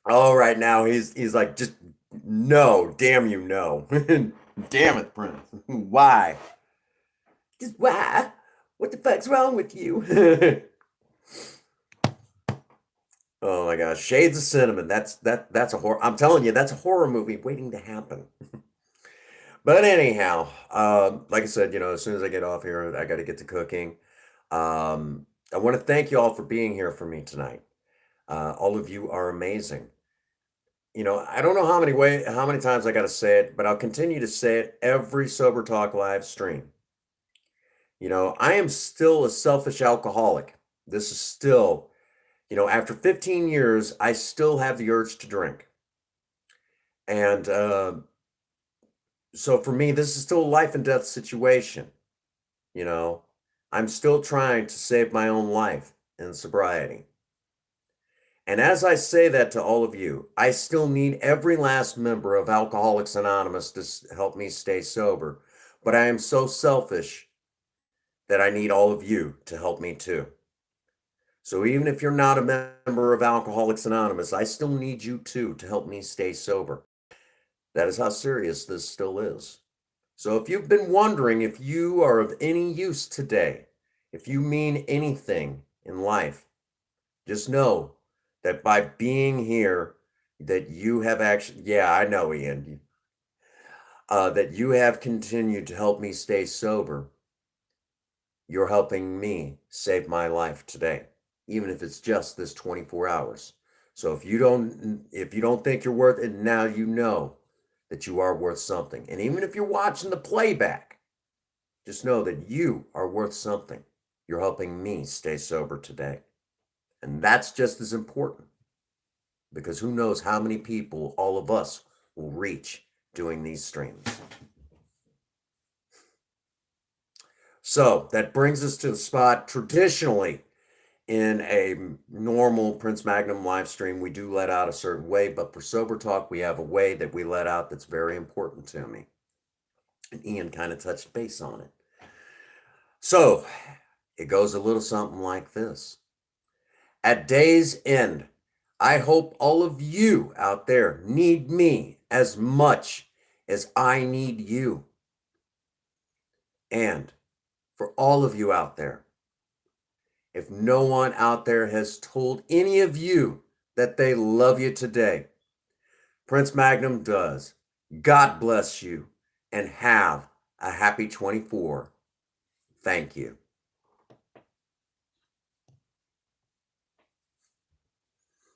All right, now he's like, just no, damn you, no. Damn it, Prince. Why? Just why? What the fuck's wrong with you? Oh my gosh, Shades of Cinnamon. That's a horror. I'm telling you, that's a horror movie waiting to happen. But anyhow, like I said, as soon as I get off here, I got to get to cooking. I want to thank you all for being here for me tonight. All of you are amazing. I don't know how many times I got to say it, but I'll continue to say it every Sober Talk live stream. I am still a selfish alcoholic. This is still, after 15 years, I still have the urge to drink. And so for me, this is still a life and death situation. I'm still trying to save my own life in sobriety. And as I say that to all of you, I still need every last member of Alcoholics Anonymous to help me stay sober. But I am so selfish that I need all of you to help me too. So even if you're not a member of Alcoholics Anonymous, I still need you too to help me stay sober. That is how serious this still is. So if you've been wondering if you are of any use today, if you mean anything in life, just know that by being here, that you have actually, yeah, I know, Ian, that you have continued to help me stay sober. You're helping me save my life today, even if it's just this 24 hours. So if you don't think you're worth it, now you know that you are worth something. And even if you're watching the playback, just know that you are worth something. You're helping me stay sober today. And that's just as important, because who knows how many people all of us will reach doing these streams. So that brings us to the spot. Traditionally, in a normal Prince Magnum live stream, we do let out a certain way, but for Sober Talk, we have a way that we let out that's very important to me. And Ian kind of touched base on it. So it goes a little something like this. At day's end, I hope all of you out there need me as much as I need you. And for all of you out there, if no one out there has told any of you that they love you today, Prince Magnum does. God bless you and have a happy 24. Thank you.